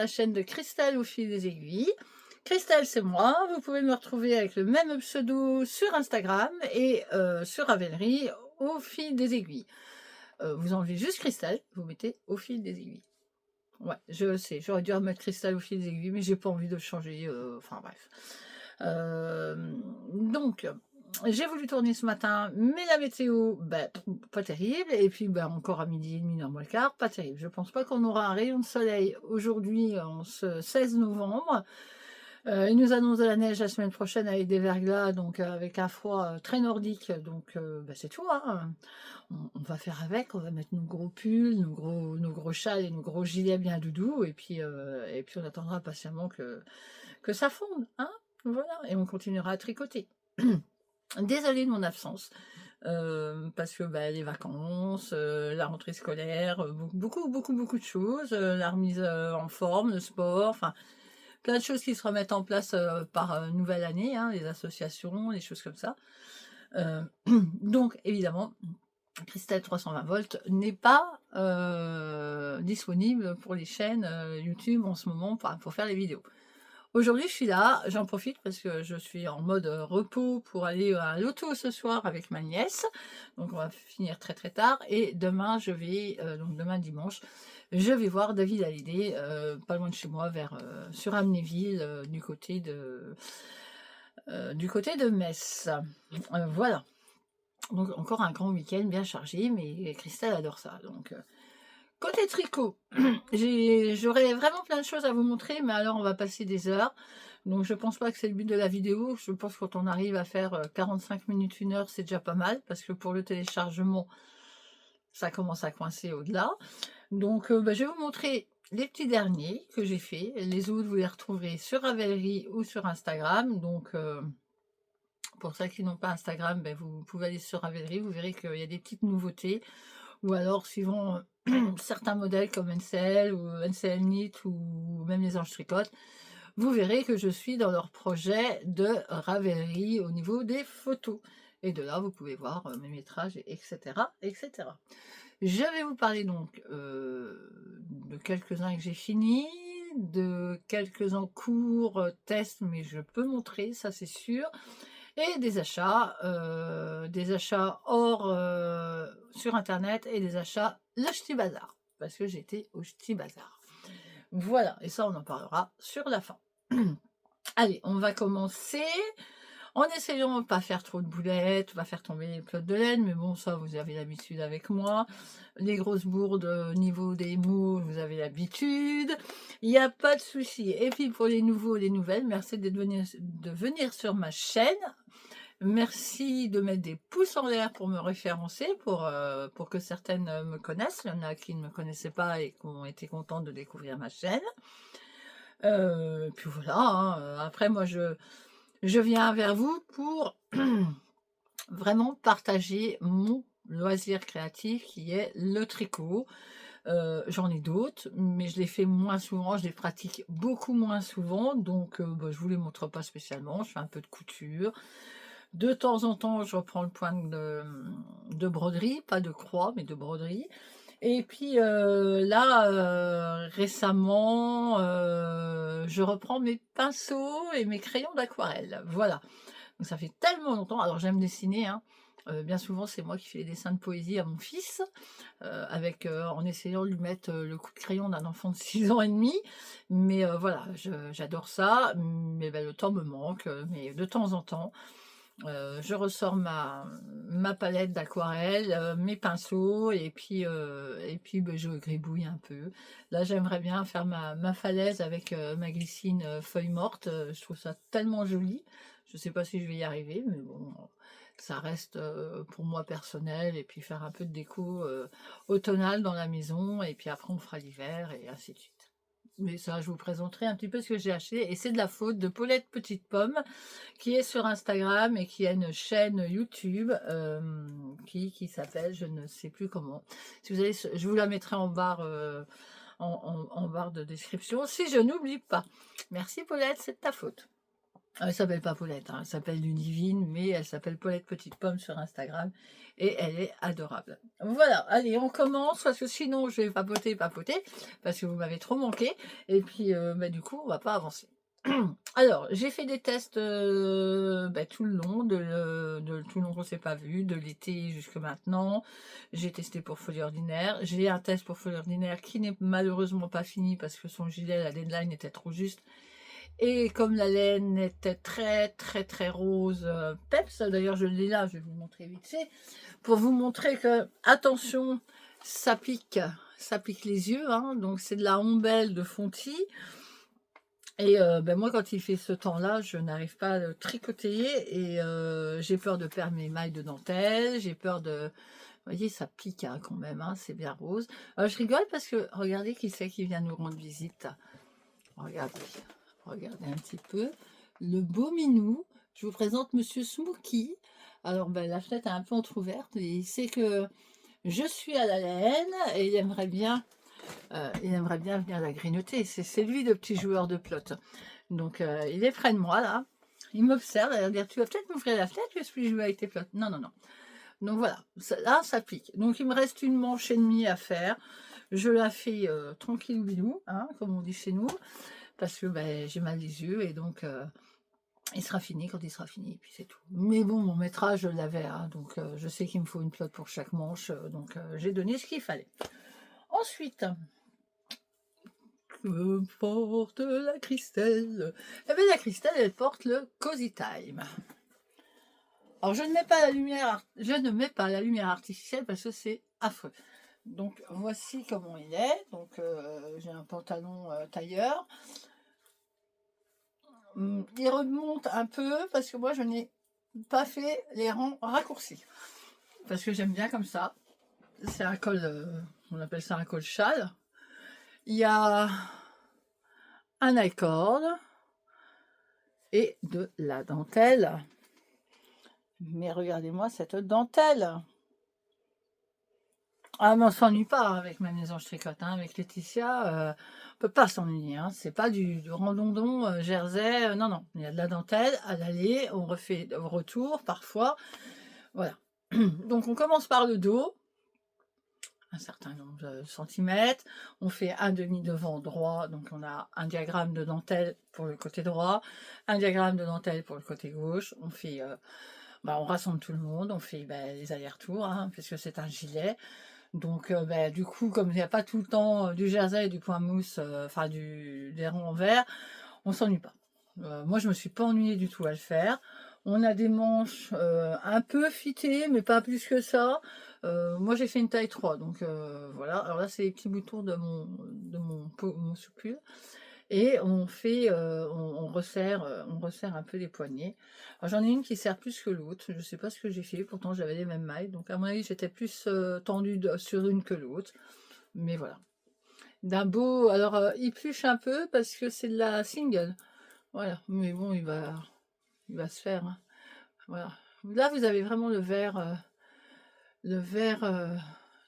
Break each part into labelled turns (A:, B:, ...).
A: la chaîne de Christelle au fil des aiguilles. Christelle, c'est moi. Vous pouvez me retrouver avec le même pseudo sur Instagram et sur Ravelry au fil des aiguilles. Vous enlevez juste Christelle, vous mettez au fil des aiguilles. Ouais, je sais, j'aurais dû remettre Christelle au fil des aiguilles, mais j'ai pas envie de le changer. Enfin bref. Donc, j'ai voulu tourner ce matin, mais la météo, ben, pas terrible. Et puis, ben, encore à midi et demi, 9 moins le quart, pas terrible. Je pense pas qu'on aura un rayon de soleil aujourd'hui, en ce 16 novembre. Il nous annonce de la neige la semaine prochaine avec des verglas, donc avec un froid très nordique. Donc, ben, c'est tout, hein. On va faire avec, on va mettre nos gros pulls, nos gros châles et nos gros gilets bien doudous. Et puis on attendra patiemment que ça fonde, hein. Voilà, et on continuera à tricoter. Désolée de mon absence, parce que bah, les vacances, la rentrée scolaire, beaucoup de choses, la remise en forme, le sport, enfin plein de choses qui se remettent en place par nouvelle année, hein, les associations, les choses comme ça. Donc évidemment, Christelle 320 volts n'est pas disponible pour les chaînes YouTube en ce moment pour faire les vidéos. Aujourd'hui, je suis là, j'en profite parce que je suis en mode repos pour aller à l'auto ce soir avec ma nièce. Donc, on va finir très très tard. Et demain, donc demain dimanche, je vais voir David Hallyday, pas loin de chez moi, sur Amnéville, du côté de Metz. Voilà. Donc, encore un grand week-end bien chargé, mais Christelle adore ça. Donc, côté tricot, j'aurais vraiment plein de choses à vous montrer, mais alors on va passer des heures. Donc je pense pas que c'est le but de la vidéo. Je pense que quand on arrive à faire 45 minutes, 1 heure, c'est déjà pas mal, parce que pour le téléchargement, ça commence à coincer au-delà. Donc je vais vous montrer les petits derniers que j'ai fait. Les autres, vous les retrouverez sur Ravelry ou sur Instagram. Donc pour ceux qui n'ont pas Instagram, vous pouvez aller sur Ravelry, vous verrez qu'il y a des petites nouveautés. Ou alors, suivant certains modèles comme NCL ou NCL Knit ou même les Anges Tricotent, vous verrez que je suis dans leur projet de Ravelry au niveau des photos. Et de là, vous pouvez voir mes métrages, etc., etc. Je vais vous parler donc de quelques-uns que j'ai finis, de quelques en cours, tests, mais je peux montrer, ça c'est sûr. Et des achats hors sur internet et des achats le Ch'ti Bazar, parce que j'étais au Ch'ti Bazar. Voilà, et ça on en parlera sur la fin. Allez, on va commencer en essayant de ne pas faire trop de boulettes, on va faire tomber les pelotes de laine, mais bon, ça vous avez l'habitude avec moi. Les grosses bourdes au niveau des mots, vous avez l'habitude. Il n'y a pas de souci. Et puis pour les nouveaux, les nouvelles, merci de venir sur ma chaîne. Merci de mettre des pouces en l'air pour me référencer, pour que certaines me connaissent. Il y en a qui ne me connaissaient pas et qui ont été contentes de découvrir ma chaîne. Puis voilà, hein. Après moi je viens vers vous pour vraiment partager mon loisir créatif qui est le tricot. J'en ai d'autres, mais je les fais moins souvent, je les pratique beaucoup moins souvent, donc je vous les montre pas spécialement. Je fais un peu de couture. De temps en temps, je reprends le point de broderie, pas de croix, mais de broderie. Et puis là, récemment, je reprends mes pinceaux et mes crayons d'aquarelle. Voilà. Donc ça fait tellement longtemps. Alors j'aime dessiner, hein. Bien souvent, c'est moi qui fais les dessins de poésie à mon fils, en essayant de lui mettre le coup de crayon d'un enfant de 6 ans et demi. Mais voilà, j'adore ça. Mais le temps me manque. Mais de temps en temps, je ressors ma palette d'aquarelle, mes pinceaux, et puis je gribouille un peu. Là, j'aimerais bien faire ma falaise avec ma glycine feuille morte. Je trouve ça tellement joli. Je sais pas si je vais y arriver, mais bon, ça reste pour moi personnel. Et puis faire un peu de déco automnale dans la maison, et puis après on fera l'hiver, et ainsi de suite. Mais ça, je vous présenterai un petit peu ce que j'ai acheté. Et c'est de la faute de Paulette Petite Pomme, qui est sur Instagram et qui a une chaîne YouTube qui s'appelle, je ne sais plus comment. Si vous allez, je vous la mettrai en barre, en barre de description, si je n'oublie pas. Merci Paulette, c'est de ta faute. Elle s'appelle pas Paulette, hein, elle s'appelle Ludivine, mais elle s'appelle Paulette Petite Pomme sur Instagram et elle est adorable. Voilà, allez, on commence parce que sinon je vais papoter, papoter, parce que vous m'avez trop manqué et puis bah, du coup on va pas avancer. Alors, j'ai fait des tests bah, tout le long, de tout le long qu'on s'est pas vu, de l'été jusque maintenant. J'ai testé pour folie ordinaire. J'ai un test pour folie ordinaire qui n'est malheureusement pas fini parce que son gilet, la deadline était trop juste. Et comme la laine était très très très rose, peps, d'ailleurs je l'ai là, je vais vous montrer vite fait, pour vous montrer que, attention, ça pique les yeux, hein, donc c'est de la ombelle de Fonty. Et ben moi, quand il fait ce temps-là, je n'arrive pas à le tricoter et j'ai peur de perdre mes mailles de dentelle, j'ai peur de... Vous voyez, ça pique hein, quand même, hein, c'est bien rose. Je rigole parce que regardez qui c'est qui vient nous rendre visite. Regardez, regardez un petit peu. Le beau minou, je vous présente Monsieur Smokey. Alors, ben, la fenêtre est un peu entrouverte et il sait que je suis à la laine et il aimerait bien venir la grignoter. C'est lui le petit joueur de plot. Donc, il est près de moi, là. Il m'observe, il va dire, tu vas peut-être m'ouvrir la fenêtre, que je puis jouer avec tes plots. Non, non, non. Donc, voilà. Là, ça pique. Donc, il me reste une manche et demie à faire. Je la fais tranquille bilou, hein, comme on dit chez nous, parce que ben, j'ai mal les yeux et donc il sera fini quand il sera fini, et puis c'est tout. Mais bon, mon métrage, je l'avais, hein, donc je sais qu'il me faut une plotte pour chaque manche, donc j'ai donné ce qu'il fallait. Ensuite, que porte la Christelle? Eh bien, la Christelle, elle porte le Cozy Time. Alors, je ne mets pas la lumière artificielle parce que c'est affreux. Donc, voici comment il est. Donc, j'ai un pantalon tailleur. Il remonte un peu parce que moi, je n'ai pas fait les rangs raccourcis. Parce que j'aime bien comme ça. C'est un col, on appelle ça un col châle. Il y a un high-cord et de la dentelle. Mais regardez-moi cette dentelle. Ah, mais on s'ennuie pas avec ma maison je tricote, hein, avec Laetitia, on peut pas s'ennuyer, hein. C'est pas du randondon jersey, non, non. Il y a de la dentelle à l'aller, on refait au retour parfois. Voilà. Donc on commence par le dos, un certain nombre de centimètres. On fait un demi devant droit, donc on a un diagramme de dentelle pour le côté droit, un diagramme de dentelle pour le côté gauche. On fait, on rassemble tout le monde, on fait les allers-retours, hein, puisque c'est un gilet. Donc du coup, comme il n'y a pas tout le temps du jersey et du point mousse, enfin des ronds en verre, on s'ennuie pas. Moi, je me suis pas ennuyée du tout à le faire. On a des manches un peu fitées, mais pas plus que ça. Moi, j'ai fait une taille 3, donc voilà. Alors là, c'est les petits boutons mon soupule. Et on fait, on resserre un peu les poignets. Alors, j'en ai une qui serre plus que l'autre. Je sais pas ce que j'ai fait. Pourtant, j'avais les mêmes mailles. Donc, à mon avis, j'étais plus tendue sur une que l'autre. Mais voilà. D'un beau. Alors, il pluche un peu parce que c'est de la single. Voilà, mais bon, il va se faire, hein. Voilà. Là, vous avez vraiment le vert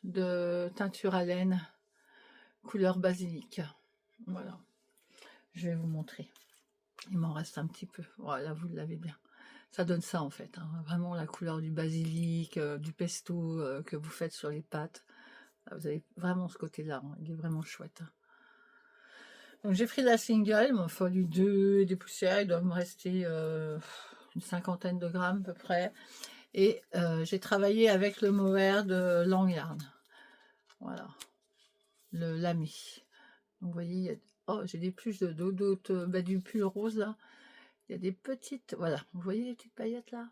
A: de teinture à laine, couleur basilic. Voilà, je vais vous montrer. Il m'en reste un petit peu. Voilà, vous l'avez bien. Ça donne ça en fait, hein. Vraiment la couleur du basilic, du pesto que vous faites sur les pâtes. Là, vous avez vraiment ce côté-là, hein. Il est vraiment chouette. Donc j'ai pris la single, il m'a fallu 2 et des poussières, il doit me rester une cinquantaine de grammes à peu près. Et j'ai travaillé avec le mohair de Langyard. Voilà, le lamy. Donc vous voyez, oh, j'ai des pluches du pull rose là. Il y a des petites, voilà, vous voyez les petites paillettes là.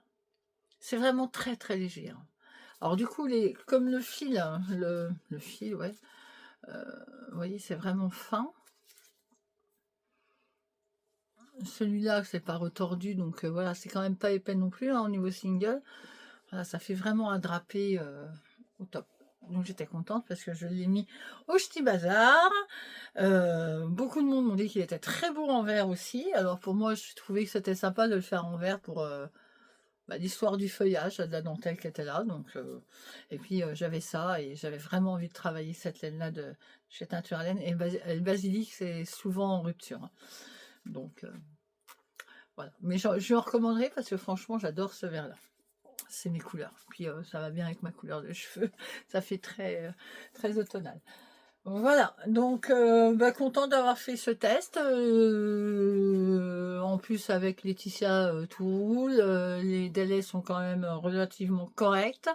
A: C'est vraiment très très léger, hein. Alors du coup, comme le fil, hein, le fil, ouais, vous voyez, c'est vraiment fin. Celui-là, c'est pas retordu, donc voilà, c'est quand même pas épais non plus, hein, au niveau single. Voilà, ça fait vraiment un drapé au top. Donc j'étais contente parce que je l'ai mis au Ch'ti Bazar. Beaucoup de monde m'ont dit qu'il était très beau en vert aussi. Alors pour moi, je trouvais que c'était sympa de le faire en vert pour l'histoire du feuillage, de la dentelle qui était là. Donc, et puis j'avais ça et j'avais vraiment envie de travailler cette laine-là de chez Teinture à Laine. Et le basilic, c'est souvent en rupture, hein. Donc Voilà. Mais je le recommanderais parce que franchement, j'adore ce vert-là. C'est mes couleurs. Puis ça va bien avec ma couleur de cheveux. Ça fait très automnal. Voilà, donc bah, content d'avoir fait ce test. En plus avec Laetitia, tout roule. Les délais sont quand même relativement corrects.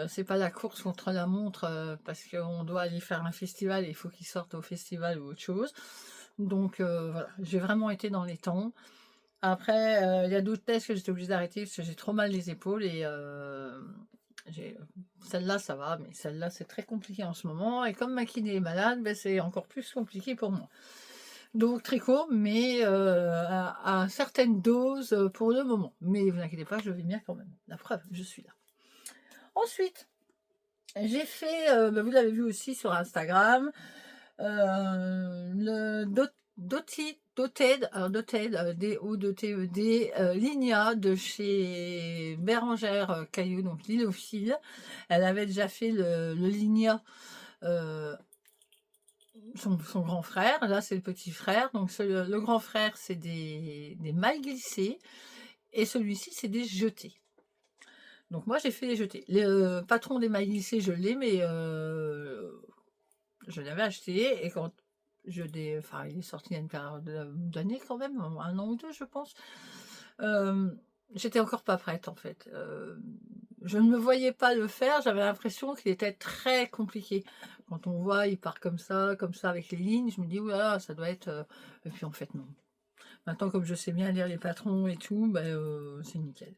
A: C'est pas la course contre la montre parce qu'on doit aller faire un festival et il faut qu'ils sortent au festival ou autre chose. Donc voilà, j'ai vraiment été dans les temps. Après, il y a d'autres tests que j'étais obligée d'arrêter parce que j'ai trop mal les épaules et celle-là ça va, mais celle-là c'est très compliqué en ce moment. Et comme ma kiné est malade, ben, c'est encore plus compliqué pour moi. Donc tricot, mais à certaines doses pour le moment. Mais vous inquiétez pas, je vais bien quand même. La preuve, je suis là. Ensuite, j'ai fait, ben, vous l'avez vu aussi sur Instagram, le Doted, alors Doted, D-O-T-E-D, Ligna de chez Bérangère Caillou, donc Lillophile. Elle avait déjà fait le Ligna, son grand frère, là c'est le petit frère, donc le grand frère c'est des mailles glissées, et celui-ci c'est des jetés. Donc moi j'ai fait les jetés. Le patron des mailles glissées je l'ai, mais je l'avais acheté et quand enfin il est sorti il y a une période d'années quand même, 1 an ou 2 je pense. J'étais encore pas prête en fait. Je ne me voyais pas le faire, j'avais l'impression qu'il était très compliqué. Quand on voit, il part comme ça avec les lignes, je me dis oulala, ça doit être. Et puis en fait non. Maintenant comme je sais bien lire les patrons et tout, ben, c'est nickel.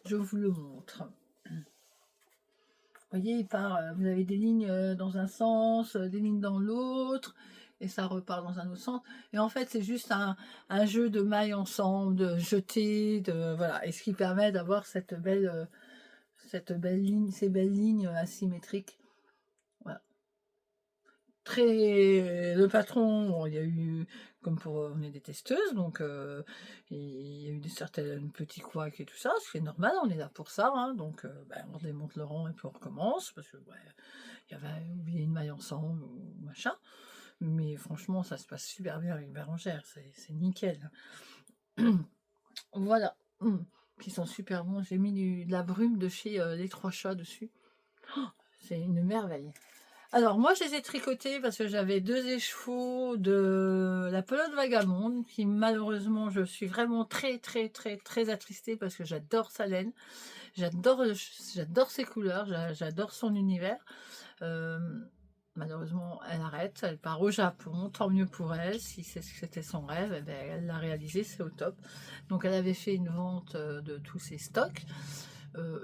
A: Je vous le montre. Vous voyez, il part, vous avez des lignes dans un sens, des lignes dans l'autre, et ça repart dans un autre sens. Et en fait, c'est juste un jeu de mailles ensemble, de jeter, voilà, et ce qui permet d'avoir cette belle ligne, ces belles lignes asymétriques. Voilà. Le patron, bon, il y a eu, comme pour on est des testeuses, donc il y a eu certains petits couacs et tout ça, ce qui est normal, on est là pour ça, hein, donc ben, on démonte le rang et puis on recommence, parce que ouais, il y avait oublié une maille ensemble ou machin, mais franchement ça se passe super bien avec Bérangère, c'est nickel. Voilà. Puis ils sont super bons, j'ai mis de la brume de chez les Trois Chats dessus. C'est une merveille. Alors moi je les ai tricotés parce que j'avais 2 écheveaux de la pelote vagabonde qui malheureusement je suis vraiment très attristée parce que j'adore sa laine, j'adore ses couleurs, j'adore son univers. Malheureusement elle arrête, elle part au Japon, tant mieux pour elle, si c'était son rêve, eh ben, elle l'a réalisé, c'est au top. Donc elle avait fait une vente de tous ses stocks.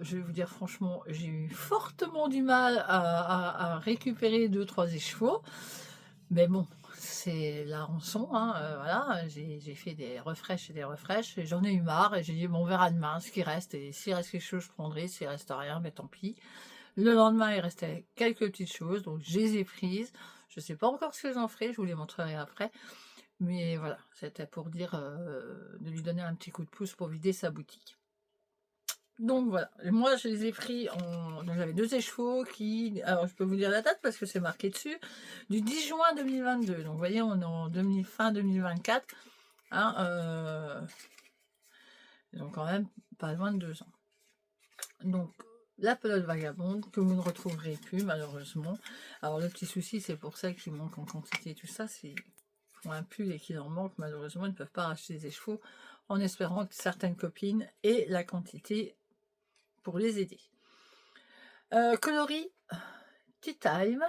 A: Je vais vous dire franchement, j'ai eu fortement du mal à récupérer 2-3 écheveaux. Mais bon, c'est la rançon, hein, voilà. J'ai fait des refresh et j'en ai eu marre. Et j'ai dit, bon, on verra demain ce qui reste. Et s'il reste quelque chose, je prendrai. S'il reste rien, mais tant pis. Le lendemain, il restait quelques petites choses. Donc, je les ai prises. Je ne sais pas encore ce que j'en ferai. Je vous les montrerai après. Mais voilà, c'était pour dire de lui donner un petit coup de pouce pour vider sa boutique. Donc voilà, et moi je les ai pris donc j'avais 2 écheveaux alors je peux vous dire la date parce que c'est marqué dessus, du 10 juin 2022. Donc vous voyez, on est en fin 2024. Hein, ils ont quand même pas loin de 2 ans. Donc la pelote vagabonde que vous ne retrouverez plus malheureusement. Alors le petit souci, c'est pour ça qu'ils manquent en quantité et tout ça, c'est font un pull et qu'il en manque, malheureusement ils ne peuvent pas racheter des écheveaux en espérant que certaines copines aient la quantité pour les aider. Coloris Tea Time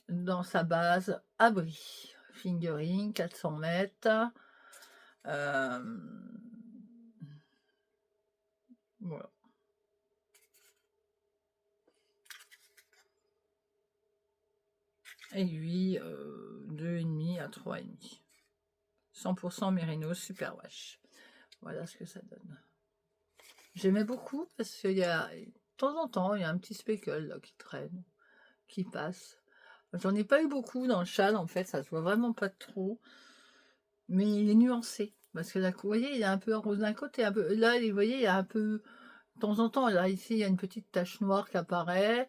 A: dans sa base abri, fingering 400 mètres. Voilà. Aiguille 2,5 à 3,5. 100% mérinos super wash. Voilà ce que ça donne. J'aimais beaucoup parce qu'il y a de temps en temps il y a un petit speckle là, qui traîne, qui passe. J'en ai pas eu beaucoup dans le châle en fait, ça se voit vraiment pas trop, mais il est nuancé parce que là, vous voyez, il est un peu rose d'un côté, un peu là, vous voyez, il y a un peu De temps en temps, là, ici, il y a une petite tache noire qui apparaît,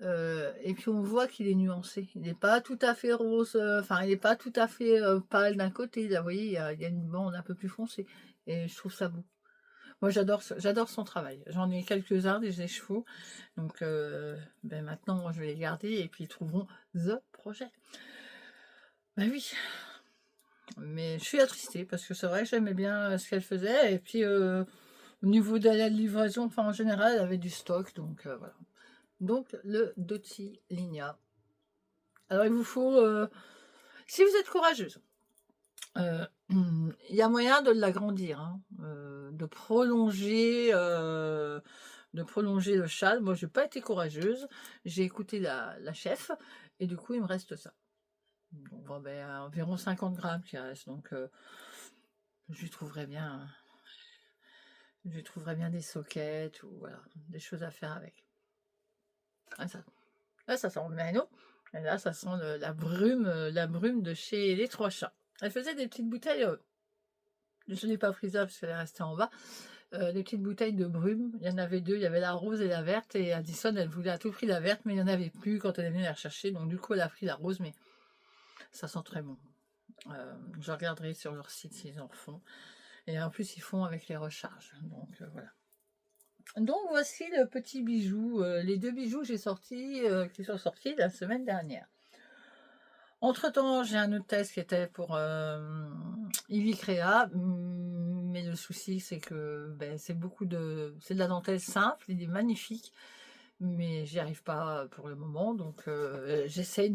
A: et puis on voit qu'il est nuancé. Il n'est pas tout à fait rose, enfin, il n'est pas tout à fait pâle d'un côté. Là, vous voyez, il y a une bande un peu plus foncée, et je trouve ça beau. Moi, j'adore son travail. J'en ai quelques-uns des échevaux, donc ben maintenant, je vais les garder, et puis ils trouveront the projet. Ben oui, mais je suis attristée, parce que c'est vrai que j'aimais bien ce qu'elle faisait, et puis au niveau de la livraison, enfin en général, elle avait du stock, donc voilà. Donc le Dotsi Ligna. Alors il vous faut, si vous êtes courageuse, il y a moyen de l'agrandir, hein, de prolonger le châle. Moi, j'ai pas été courageuse, j'ai écouté la chef, et du coup, il me reste ça. Donc, bon, ben, environ 50 grammes qui reste, donc je lui trouverai bien, des soquettes, ou voilà, des choses à faire avec. Ah, là, ça sent le méno, et là, ça sent la brume de chez les Trois Chats. Elle faisait des petites bouteilles, je ne l'ai pas prise là parce qu'elle est restée en bas. Des petites bouteilles de brume, il y en avait deux, il y avait la rose et la verte, et Addison, elle voulait à tout prix la verte, mais il n'y en avait plus quand elle est venue la rechercher, donc du coup elle a pris la rose, mais ça sent très bon. Je regarderai sur leur site s'ils en font, et en plus ils font avec les recharges, donc voilà. Donc voici le petit bijou, les deux bijoux que j'ai qui sont sortis la semaine dernière. Entre temps, j'ai un autre test qui était pour Ivy Crea, mais le souci c'est que ben, c'est de la dentelle simple, il est magnifique, mais j'y arrive pas pour le moment, donc j'essaye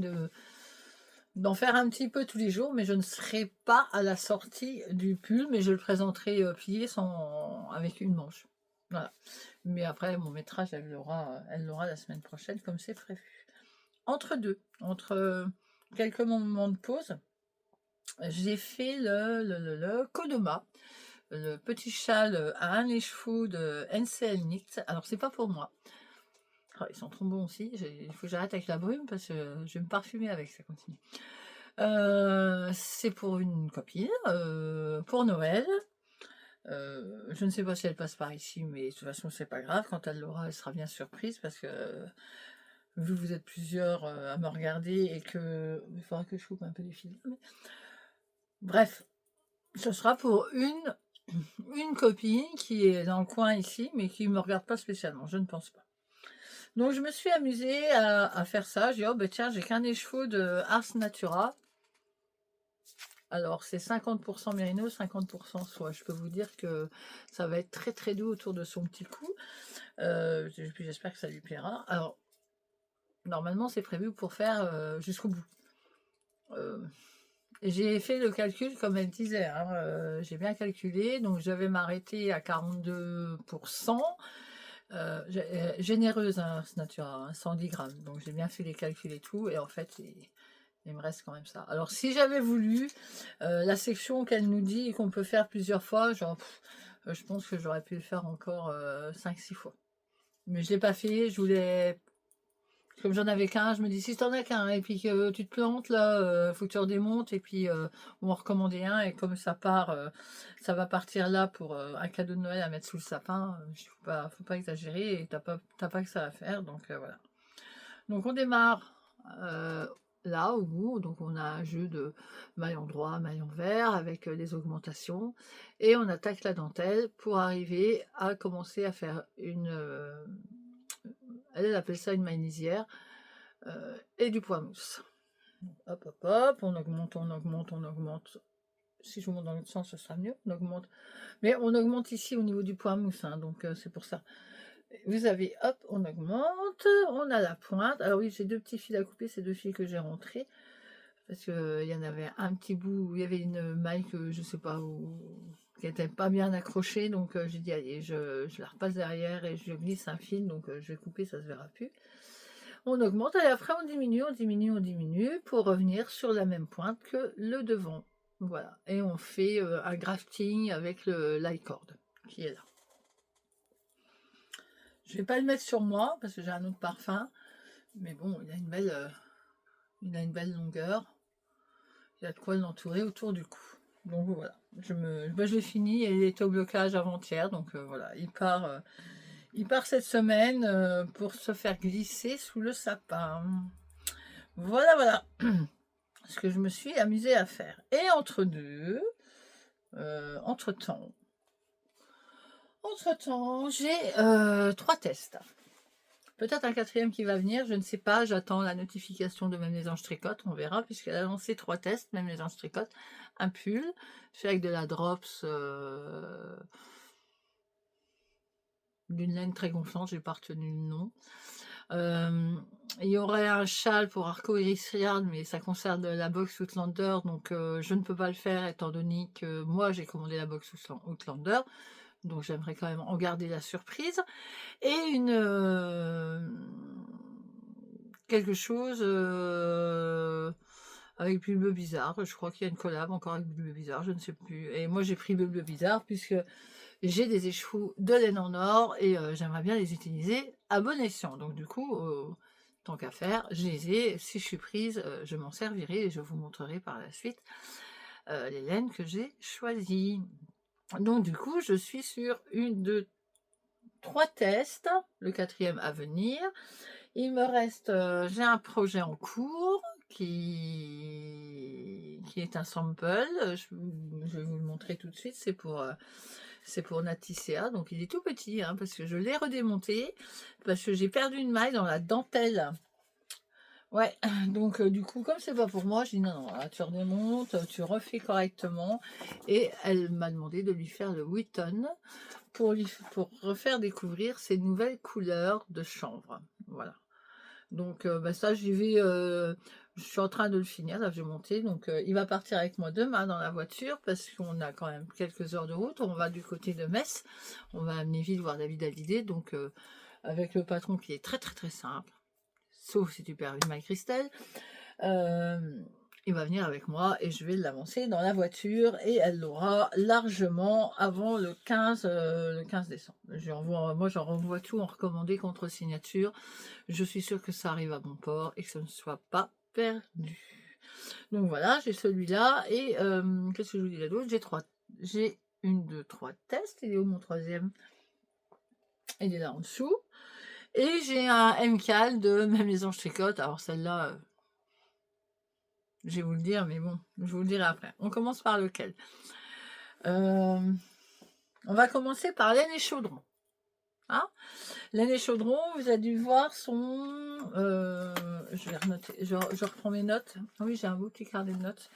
A: d'en faire un petit peu tous les jours, mais je ne serai pas à la sortie du pull, mais je le présenterai plié avec une manche. Voilà. Mais après, mon métrage, elle l'aura la semaine prochaine, comme c'est prévu. Entre quelques moments de pause, j'ai fait le Kodoma, le petit châle à un écheveau de NCL Knit. Alors, c'est pas pour moi. Oh, ils sont trop bons aussi. Il faut que j'arrête avec la brume parce que je vais me parfumer avec, ça continue. C'est pour une copine, pour Noël. Je ne sais pas si elle passe par ici, mais de toute façon, c'est pas grave. Quand elle l'aura, elle sera bien surprise parce que vu que vous êtes plusieurs à me regarder et que il faudra que je coupe un peu les fils. Bref, ce sera pour une copine qui est dans le coin ici, mais qui ne me regarde pas spécialement, je ne pense pas. Donc je me suis amusée à faire ça. J'ai dit, oh ben tiens, j'ai qu'un écheveau de Ars Natura. Alors c'est 50% mérino, 50% soie. Je peux vous dire que ça va être très très doux autour de son petit cou. Puis j'espère que ça lui plaira. Alors, normalement c'est prévu pour faire jusqu'au bout. J'ai fait le calcul comme elle disait, hein, j'ai bien calculé, donc je vais m'arrêter à 42%. Généreuse, hein, Natura, hein, 110 grammes, donc j'ai bien fait les calculs et tout, et en fait il me reste quand même ça. Alors si j'avais voulu la section qu'elle nous dit qu'on peut faire plusieurs fois, genre je pense que j'aurais pu le faire encore 5-6 fois, mais je l'ai pas fait. Je voulais, comme j'en avais qu'un, je me dis si t'en as qu'un et puis que tu te plantes là, faut que tu redémontes, et puis on va recommander un, et comme ça part, ça va partir là pour un cadeau de Noël à mettre sous le sapin. Faut pas exagérer, et t'as pas que ça à faire, donc voilà. Donc on démarre là au bout, donc on a un jeu de maillon droit, maillon vert avec les augmentations, et on attaque la dentelle pour arriver à commencer à faire elle appelle ça une magnésière, et du poids mousse. Hop, hop, hop, on augmente, on augmente, on augmente. Si je vous montre dans l'autre sens, ce sera mieux. On augmente. Mais on augmente ici au niveau du poids mousse, hein, donc c'est pour ça. Vous avez, hop, on augmente, on a la pointe. Alors oui, j'ai deux petits fils à couper, c'est deux fils que j'ai rentrés. Parce qu'il y en avait un petit bout où il y avait une maille que je sais pas où, qui n'était pas bien accrochée. Donc j'ai dit, allez, je la repasse derrière et je glisse un fil. Donc je vais couper, ça se verra plus. On augmente et après on diminue, on diminue, on diminue pour revenir sur la même pointe que le devant. Voilà. Et on fait un grafting avec le light-cord qui est là. Je vais pas le mettre sur moi parce que j'ai un autre parfum. Mais bon, il a une belle longueur. Il y a de quoi l'entourer autour du cou. Donc voilà. Je l'ai fini et il était au blocage avant-hier. Donc voilà, Il part cette semaine pour se faire glisser sous le sapin. Voilà, voilà ce que je me suis amusée à faire. Et entre-temps, j'ai 3 tests. Peut-être un 4e qui va venir, je ne sais pas. J'attends la notification de Même les Anges Tricotent, on verra, puisqu'elle a lancé 3 tests, Même les Anges Tricotent. Un pull, fait avec de la drops d'une laine très gonflante, j'ai pas retenu le nom. Il y aurait un châle pour Arco Iris Riad, mais ça concerne la box Outlander, donc je ne peux pas le faire étant donné que moi j'ai commandé la box Outlander, donc j'aimerais quand même en garder la surprise. Et quelque chose avec Bulbe Bizarre, je crois qu'il y a une collab encore avec Bulbe Bizarre, je ne sais plus. Et moi j'ai pris Bulbe Bizarre puisque j'ai des écheveaux de laine en or et j'aimerais bien les utiliser à bon escient. Donc du coup, tant qu'à faire, je les ai. Si je suis prise, je m'en servirai et je vous montrerai par la suite les laines que j'ai choisies. Donc du coup, je suis sur 1, 2, 3 tests, le 4e à venir. Il me reste, j'ai un projet en cours qui est un sample. Je vais vous le montrer tout de suite. C'est pour Naticea, donc il est tout petit, hein, parce que je l'ai redémonté, parce que j'ai perdu une maille dans la dentelle. Ouais, donc du coup, comme c'est pas pour moi, je dis non, non, là, tu redémontes, tu refais correctement. Et elle m'a demandé de lui faire le Wheaton pour refaire découvrir ses nouvelles couleurs de chanvre. Voilà. Donc ça, j'y vais, je suis en train de le finir, là, je vais monter. Donc il va partir avec moi demain dans la voiture parce qu'on a quand même quelques heures de route. On va du côté de Metz. On va à Amnéville voir David Hallyday. Donc avec le patron qui est très très très simple, sauf si tu perds une maille Christelle. Il va venir avec moi et je vais l'avancer dans la voiture et elle l'aura largement avant le 15 décembre. Moi, j'en renvoie tout en recommandé contre signature. Je suis sûre que ça arrive à bon port et que ça ne soit pas perdu. Donc voilà, j'ai celui-là et qu'est-ce que je vous dis là d'autre? J'ai 1, 2, 3 tests. Il est où mon 3e? Il est là en dessous. Et j'ai un MCAL de Même les Anges Tricotent. Alors celle-là, je vais vous le dire, mais bon, je vous le dirai après. On commence par lequel? On va commencer par Laine et Chaudron. Hein, Laine et Chaudron, vous avez dû voir son... je vais renoter, je reprends mes notes. Ah oui, j'ai un beau petit carnet de notes.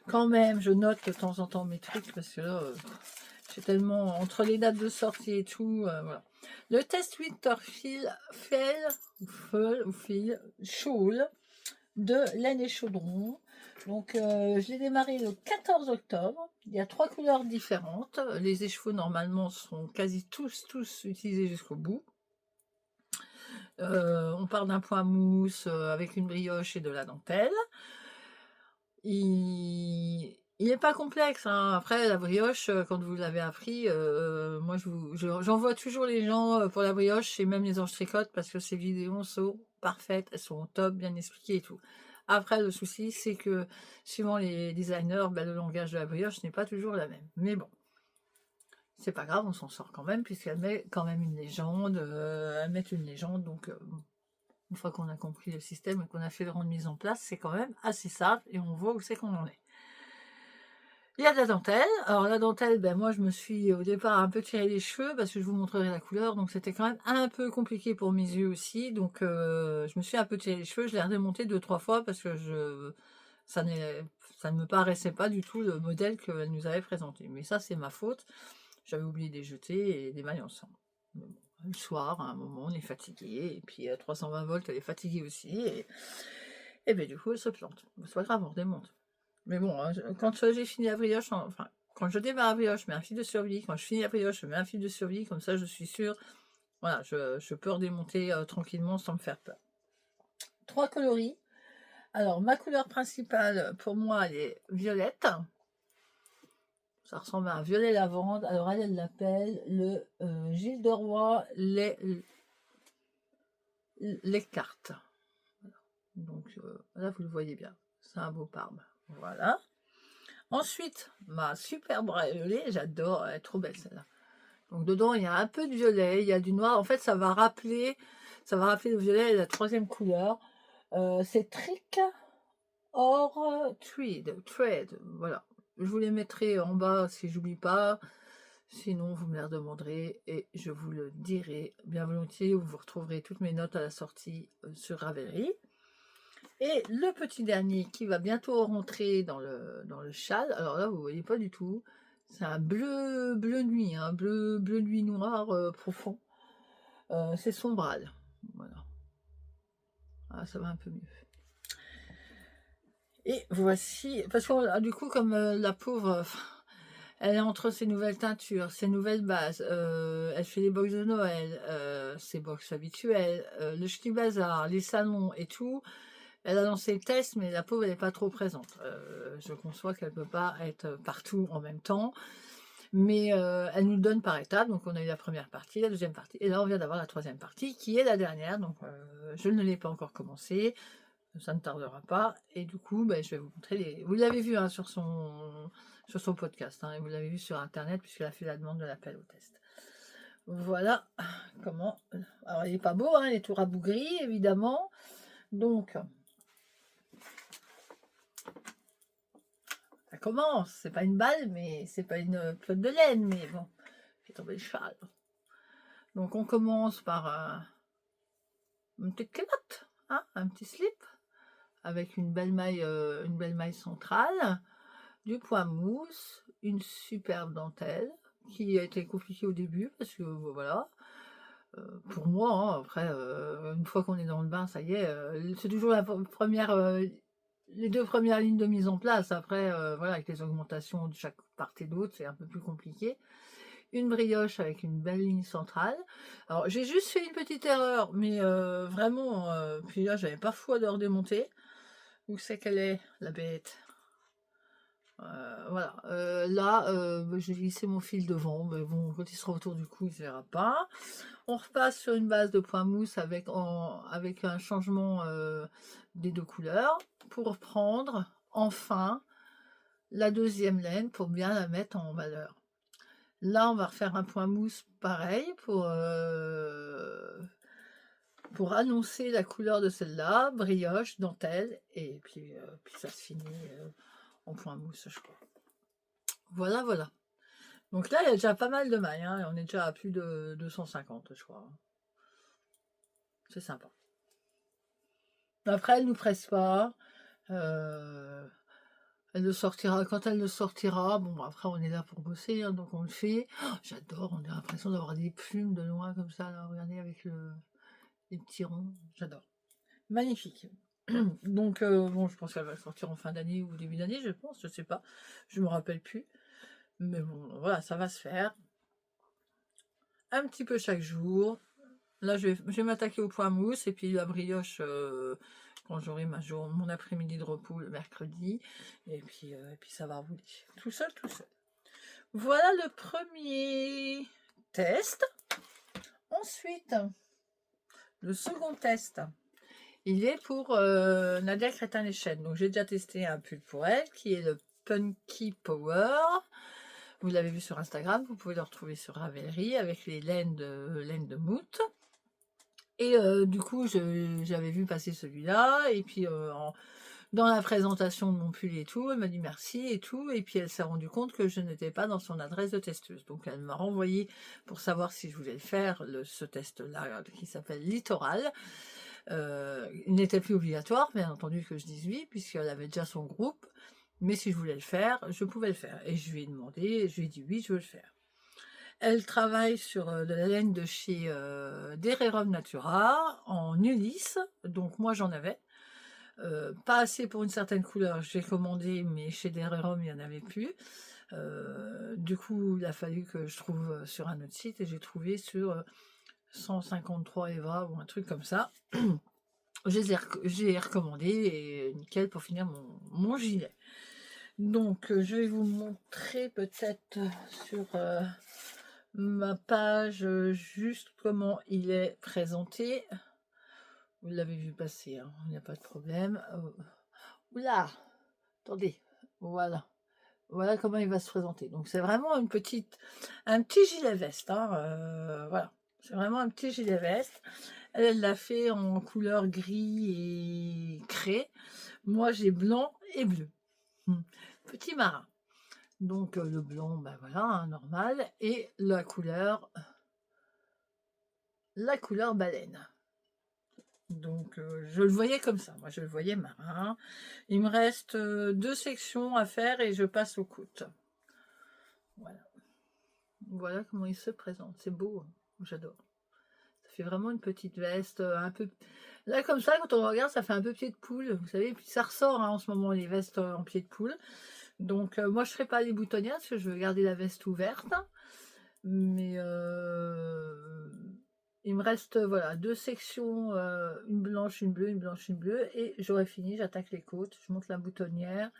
A: Quand même, je note de temps en temps mes trucs, parce que là, j'ai tellement... Entre les dates de sortie et tout, voilà. Le test Winterfield Shawl de Laine et Chaudron. Donc je l'ai démarré le 14 octobre. Il y a 3 couleurs différentes. Les écheveaux normalement sont quasi tous utilisés jusqu'au bout. On part d'un point mousse avec une brioche et de la dentelle. Il n'est pas complexe, hein. Après la brioche, quand vous l'avez appris, moi j'envoie toujours les gens pour la brioche et même les Anges Tricotent parce que ces vidéos sont parfaites, elles sont au top, bien expliquées et tout. Après le souci c'est que suivant les designers, le langage de la brioche n'est pas toujours la même. Mais bon, c'est pas grave, on s'en sort quand même puisqu'elle met quand même une légende, donc une fois qu'on a compris le système et qu'on a fait le rang de mise en place, c'est quand même assez simple et on voit où c'est qu'on en est. Il y a de la dentelle. Alors la dentelle, moi je me suis au départ un peu tiré les cheveux parce que je vous montrerai la couleur, donc c'était quand même un peu compliqué pour mes yeux aussi, donc je me suis un peu tiré les cheveux, je l'ai redémonté 2-3 fois parce que ça ne me paraissait pas du tout le modèle qu'elle nous avait présenté. Mais ça c'est ma faute, j'avais oublié de les jeter et les mailles ensemble. Mais bon, le soir, à un moment, on est fatigué, et puis à 320 volts, elle est fatiguée aussi, et du coup elle se plante. C'est pas grave, on redémonte. Mais bon, hein, quand j'ai fini la brioche, enfin, quand je démarre la brioche, je mets un fil de survie. Quand je finis la brioche, je mets un fil de survie. Comme ça, je suis sûre, voilà, je peux redémonter tranquillement sans me faire peur. 3 coloris. Alors, ma couleur principale, pour moi, elle est violette. Ça ressemble à un violet lavande. Alors, elle l'appelle le Gilles de Roi les cartes. Donc, là, vous le voyez bien. C'est un beau parme. Voilà. Ensuite, ma superbe violet, j'adore, elle est trop belle celle-là. Donc dedans, il y a un peu de violet, il y a du noir. En fait, ça va rappeler le violet, la troisième couleur. C'est Trick or Trade. Voilà. Je vous les mettrai en bas si j'oublie pas. Sinon, vous me les redemanderez et je vous le dirai bien volontiers. Vous retrouverez toutes mes notes à la sortie sur Ravelry. Et le petit dernier qui va bientôt rentrer dans le châle. Alors là, vous voyez pas du tout. C'est un bleu nuit, un bleu nuit noir profond. C'est Sombral. Voilà. Ah, ça va un peu mieux. Et voici, parce que du coup, comme la pauvre, elle est entre ses nouvelles teintures, ses nouvelles bases, elle fait les box de Noël, ses box habituelles, le Ch'ti Bazar, les salons et tout. Elle a lancé le test, mais la pauvre, elle n'est pas trop présente. Je conçois qu'elle ne peut pas être partout en même temps. Mais elle nous le donne par étapes. Donc, on a eu la première partie, la deuxième partie. Et là, on vient d'avoir la troisième partie, qui est la dernière. Donc, je ne l'ai pas encore commencé. Ça ne tardera pas. Et du coup, je vais vous montrer les... Vous l'avez vu hein, sur son podcast. Hein, et vous l'avez vu sur Internet, puisqu'elle a fait la demande de l'appel au test. Voilà comment... Alors, il n'est pas beau, hein, il est tout rabougri, évidemment. Donc... Ça commence, c'est pas une balle, mais c'est pas une pelote de laine, mais bon, fait tomber le châle. Donc on commence par une petite culotte, hein, un petit slip, avec une belle maille centrale, du point mousse, une superbe dentelle, qui a été compliquée au début, parce que voilà, pour moi, hein, après, une fois qu'on est dans le bain, ça y est, c'est toujours la première... les deux premières lignes de mise en place, après, voilà, avec les augmentations de chaque part et d'autre, c'est un peu plus compliqué. Une brioche avec une belle ligne centrale. Alors, j'ai juste fait une petite erreur, mais vraiment, puis là, j'avais pas foi de redémonter. Où c'est qu'elle est, la bête? Voilà, là, j'ai glissé mon fil devant, mais bon, quand il sera autour du cou, il ne verra pas. On repasse sur une base de point mousse avec un changement des deux couleurs pour prendre enfin la deuxième laine pour bien la mettre en valeur. Là, on va refaire un point mousse pareil pour annoncer la couleur de celle-là, brioche, dentelle, et puis ça se finit en point mousse, je crois. Voilà, voilà. Donc là, il y a déjà pas mal de mailles, hein, et on est déjà à plus de 250, je crois. C'est sympa. Après, elle nous presse pas. Elle le sortira quand elle le sortira. Bon, après, on est là pour bosser, hein, donc on le fait. Oh, j'adore, on a l'impression d'avoir des plumes de loin comme ça, là, regardez, avec les petits ronds. J'adore. Magnifique. Donc, bon, je pense qu'elle va sortir en fin d'année ou début d'année, je pense, je sais pas. Je me rappelle plus. Mais bon, voilà, ça va se faire. Un petit peu chaque jour. Là, je vais m'attaquer au point mousse et puis la brioche quand j'aurai mon après-midi de repos le mercredi. Et puis ça va rouler. Tout seul, tout seul. Voilà le premier test. Ensuite, le second test, il est pour Nadia Crétin-Léchène. Donc, j'ai déjà testé un pull pour elle qui est le Punky Power. Vous l'avez vu sur Instagram, vous pouvez le retrouver sur Ravelry avec les laines de Mout. Et du coup, j'avais vu passer celui-là, et puis dans la présentation de mon pull et tout, elle m'a dit merci et tout, et puis elle s'est rendue compte que je n'étais pas dans son adresse de testeuse. Donc elle m'a renvoyé pour savoir si je voulais faire ce test-là qui s'appelle Littoral. Il n'était plus obligatoire, bien entendu que je dise oui, puisqu'elle avait déjà son groupe, mais si je voulais le faire, je pouvais le faire. Et je lui ai demandé, je lui ai dit oui, je veux le faire. Elle travaille sur de la laine de chez Dererum Natura en Ulysse, donc moi j'en avais. Pas assez pour une certaine couleur, j'ai commandé, mais chez Dererum il n'y en avait plus. Du coup, il a fallu que je trouve sur un autre site et j'ai trouvé sur 153 Eva ou un truc comme ça. J'ai recommandé et nickel pour finir mon gilet. Donc, je vais vous montrer peut-être sur ma page juste comment il est présenté. Vous l'avez vu passer, il n'y a pas de problème. Oula, attendez, voilà. voilà comment il va se présenter. Donc c'est vraiment un petit gilet veste, hein, voilà. C'est vraiment un petit gilet veste. Elle l'a fait en couleur gris et craie. Moi, j'ai blanc et bleu. Petit marin. Donc le blanc, ben voilà, hein, normal. Et la couleur baleine. Donc je le voyais comme ça. Moi, je le voyais marin. Il me reste 2 sections à faire et je passe aux côtes. Voilà. Voilà comment il se présente. C'est beau, hein. J'adore. Ça fait vraiment une petite veste, un peu... Là, comme ça, quand on regarde, ça fait un peu pied de poule, vous savez. Puis ça ressort, hein, en ce moment, les vestes en pied de poule. Donc, moi, je ne ferai pas les boutonnières, parce que je veux garder la veste ouverte. Mais il me reste, voilà, 2 sections, une blanche, une bleue, une blanche, une bleue. Et j'aurai fini, j'attaque les côtes, je monte la boutonnière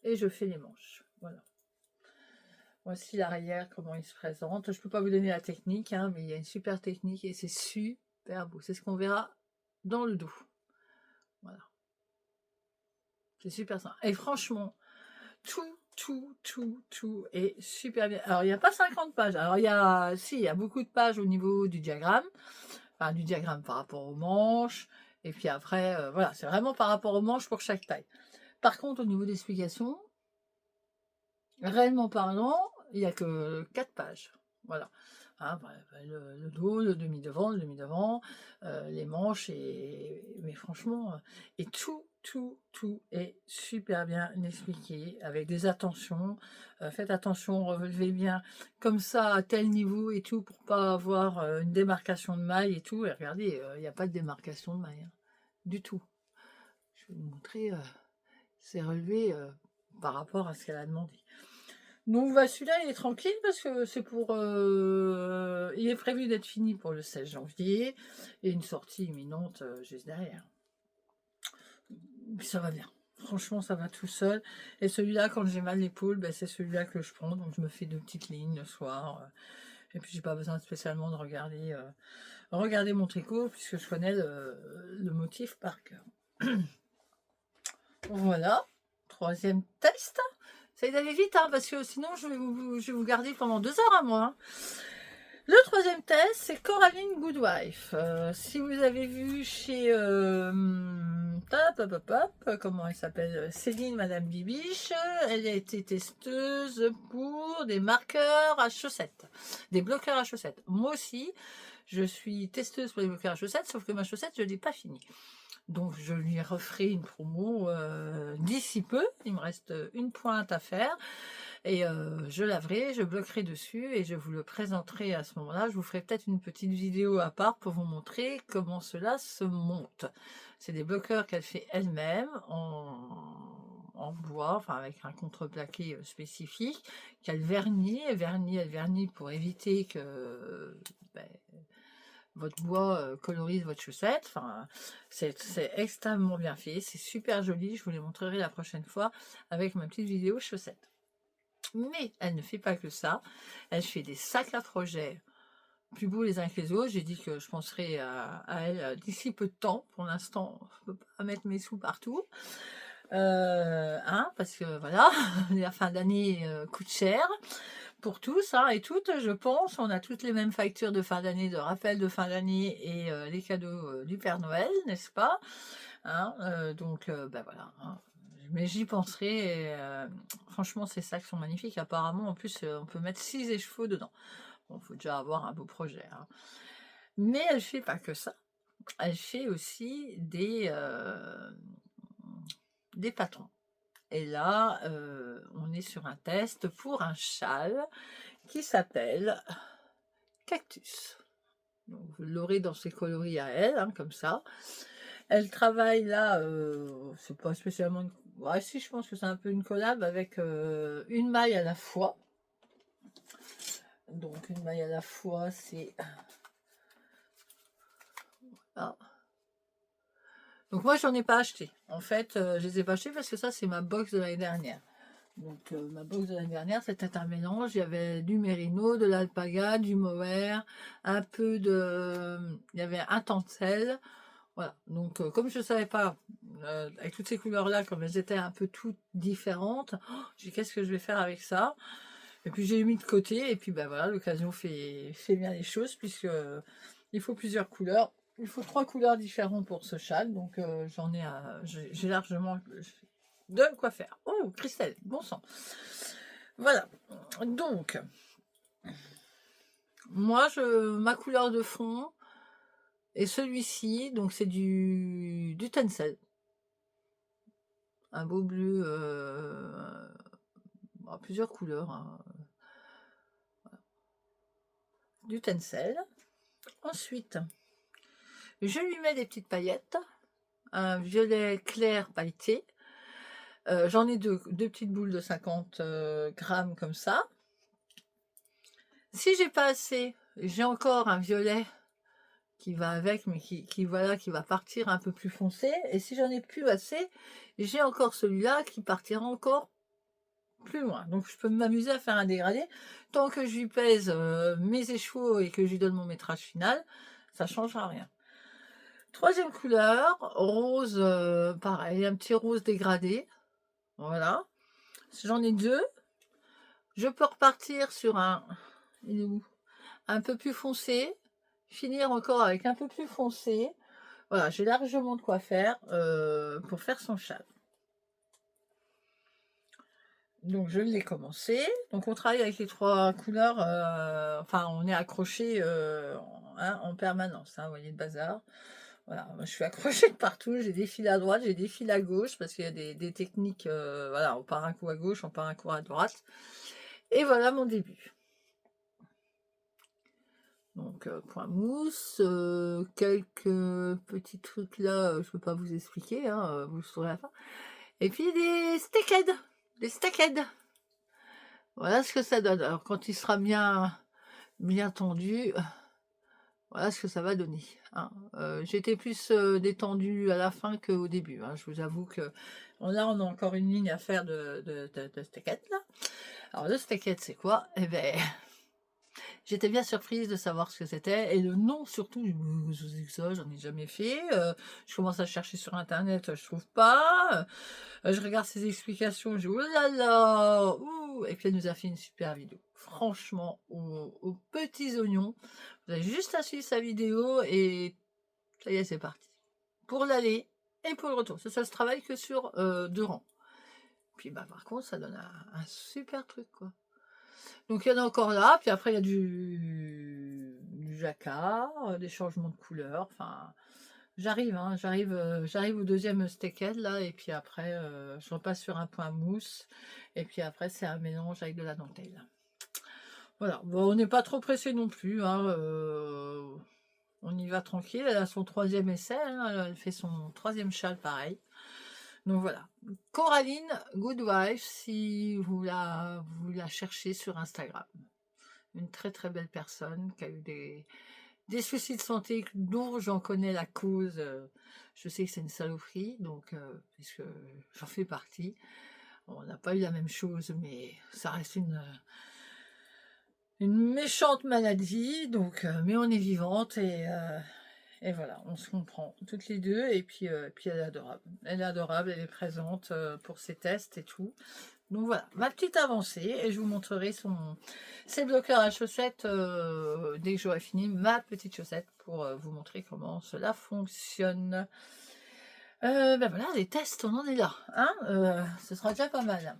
A: et je fais les manches. Voilà. Voici l'arrière, comment il se présente. Je ne peux pas vous donner la technique, hein, mais il y a une super technique et c'est super beau. C'est ce qu'on verra dans le dos. Voilà. C'est super simple. Et franchement, tout est super bien. Alors, il n'y a pas 50 pages. Alors, il y a beaucoup de pages au niveau du diagramme. Enfin, du diagramme par rapport aux manches. Et puis après, voilà, c'est vraiment par rapport aux manches pour chaque taille. Par contre, au niveau d'explication, réellement parlant, il n'y a que 4 pages. Voilà. Hein, le dos, le demi-devant, les manches, mais franchement, et tout est super bien expliqué, avec des attentions. Faites attention, relevez bien comme ça, à tel niveau et tout, pour pas avoir une démarcation de maille et tout. Et regardez, il n'y a pas de démarcation de maille, hein, du tout. Je vais vous montrer, c'est relevé par rapport à ce qu'elle a demandé. Donc bah, celui-là il est tranquille parce que c'est pour il est prévu d'être fini pour le 16 janvier et une sortie imminente juste derrière. Ça va bien. Franchement, ça va tout seul. Et celui-là, quand j'ai mal l'épaule, ben, c'est celui-là que je prends. Donc je me fais 2 petites lignes le soir. Et puis j'ai pas besoin spécialement de regarder mon tricot puisque je connais le motif par cœur. Voilà. 3e test. Ça d'aller vite, hein, parce que sinon je vais vous garder pendant 2 heures à moi. Hein. Le 3e test, c'est Coraline Goodwife. Si vous avez vu chez comment elle s'appelle, Céline Madame Bibiche, elle a été testeuse pour des marqueurs à chaussettes, des bloqueurs à chaussettes. Moi aussi, je suis testeuse pour les bloqueurs à chaussettes, sauf que ma chaussette, je ne l'ai pas finie. Donc je lui referai une promo d'ici peu. Il me reste une pointe à faire. Et je laverai, je bloquerai dessus et je vous le présenterai à ce moment-là. Je vous ferai peut-être une petite vidéo à part pour vous montrer comment cela se monte. C'est des bloqueurs qu'elle fait elle-même en bois, enfin avec un contreplaqué spécifique, qu'elle vernit. Elle vernit pour éviter que votre bois colorise votre chaussette. Enfin, c'est extrêmement bien fait, c'est super joli. Je vous les montrerai la prochaine fois avec ma petite vidéo chaussettes. Mais elle ne fait pas que ça. Elle fait des sacs à projet plus beaux les uns que les autres. J'ai dit que je penserai à elle d'ici peu de temps. Pour l'instant, je ne peux pas mettre mes sous partout. Hein, parce que voilà, la fin d'année coûte cher pour tous et toutes, je pense. On a toutes les mêmes factures de fin d'année, de rappel de fin d'année et les cadeaux du Père Noël, n'est-ce pas, hein, donc ben voilà, hein. Mais j'y penserai et franchement ces sacs sont magnifiques. Apparemment en plus on peut mettre 6 écheveaux dedans. Bon, faut déjà avoir un beau projet, hein. Mais elle fait pas que ça, elle fait aussi des patrons. Et là, on est sur un test pour un châle qui s'appelle Cactus. Donc, vous l'aurez dans ses coloris à elle, hein, comme ça. Elle travaille là, c'est pas spécialement une... Ouais, si, je pense que c'est un peu une collab avec une maille à la fois. Donc une maille à la fois, c'est... Voilà. Donc moi, j'en ai pas acheté. En fait, je les ai pas achetés parce que ça, c'est ma box de l'année dernière. Donc ma box de l'année dernière, c'était un mélange. Il y avait du mérino, de l'alpaga, du mohair, un peu de... Il y avait un tencel. Voilà, donc comme je ne savais pas, avec toutes ces couleurs-là, comme elles étaient un peu toutes différentes, j'ai dit qu'est-ce que je vais faire avec ça? Et puis j'ai mis de côté, et puis ben voilà, l'occasion fait bien les choses, puisque il faut plusieurs couleurs. Il faut 3 couleurs différentes pour ce châle, donc j'ai largement de quoi faire. Oh, Christelle, bon sang. Voilà, donc, moi, ma couleur de fond, et celui-ci, donc c'est du Tencel. Un beau bleu, plusieurs couleurs, hein. Du Tencel. Ensuite, je lui mets des petites paillettes, un violet clair pailleté. J'en ai deux petites boules de 50 grammes comme ça. Si j'ai pas assez, j'ai encore un violet qui va avec, mais voilà, qui va partir un peu plus foncé. Et si j'en ai plus assez, j'ai encore celui-là qui partira encore plus loin. Donc je peux m'amuser à faire un dégradé. Tant que je lui pèse mes échevaux et que je lui donne mon métrage final, ça ne changera rien. Troisième couleur, rose, pareil, un petit rose dégradé. Voilà. J'en ai deux. Je peux repartir sur il est où? Un peu plus foncé. Finir encore avec un peu plus foncé. Voilà, j'ai largement de quoi faire pour faire son châle. Donc je l'ai commencé. Donc on travaille avec les 3 couleurs. Enfin, on est accroché en permanence. Hein, vous voyez le bazar. Voilà, moi, je suis accrochée de partout. J'ai des fils à droite, j'ai des fils à gauche parce qu'il y a des techniques. Voilà, on part un coup à gauche, on part un coup à droite. Et voilà mon début. Donc point mousse, quelques petits trucs là, je peux pas vous expliquer, hein, vous le saurez à la fin. Et puis des steakheads. Voilà ce que ça donne. Alors quand il sera bien tendu, voilà ce que ça va donner. Hein. J'étais plus détendue à la fin qu'au début. Hein. Je vous avoue que là on a encore une ligne à faire de steakheads là. Alors le steakhead c'est quoi? Eh ben j'étais bien surprise de savoir ce que c'était, et le nom surtout, je sais que ça, j'en ai jamais fait. Je commence à chercher sur internet, je trouve pas. Je regarde ses explications, je dis oh là là, ouh, et puis elle nous a fait une super vidéo. Franchement, aux petits oignons, vous avez juste à suivre sa vidéo et ça y est, c'est parti. Pour l'aller et pour le retour. Ça se travaille que sur 2 rangs. Puis bah par contre, ça donne un super truc quoi. Donc il y en a encore là, puis après il y a du jacquard, des changements de couleur, enfin j'arrive, hein, j'arrive au deuxième steakhead là, et puis après je repasse sur un point mousse, et puis après c'est un mélange avec de la dentelle. Voilà, bon, on n'est pas trop pressé non plus, hein, on y va tranquille, elle a son 3e essai, hein, elle fait son 3e châle pareil. Donc voilà, Coraline Goodwife, si vous la cherchez sur Instagram. Une très très belle personne qui a eu des soucis de santé dont j'en connais la cause. Je sais que c'est une saloperie, donc puisque j'en fais partie. On n'a pas eu la même chose, mais ça reste une méchante maladie, donc mais on est vivante, et voilà, on se comprend toutes les deux, et puis elle est adorable. Elle est adorable, elle est présente pour ses tests et tout. Donc voilà, ma petite avancée, et je vous montrerai ses bloqueurs à chaussettes dès que j'aurai fini ma petite chaussette pour vous montrer comment cela fonctionne. Ben voilà, les tests, on en est là. Hein, ce sera déjà pas mal.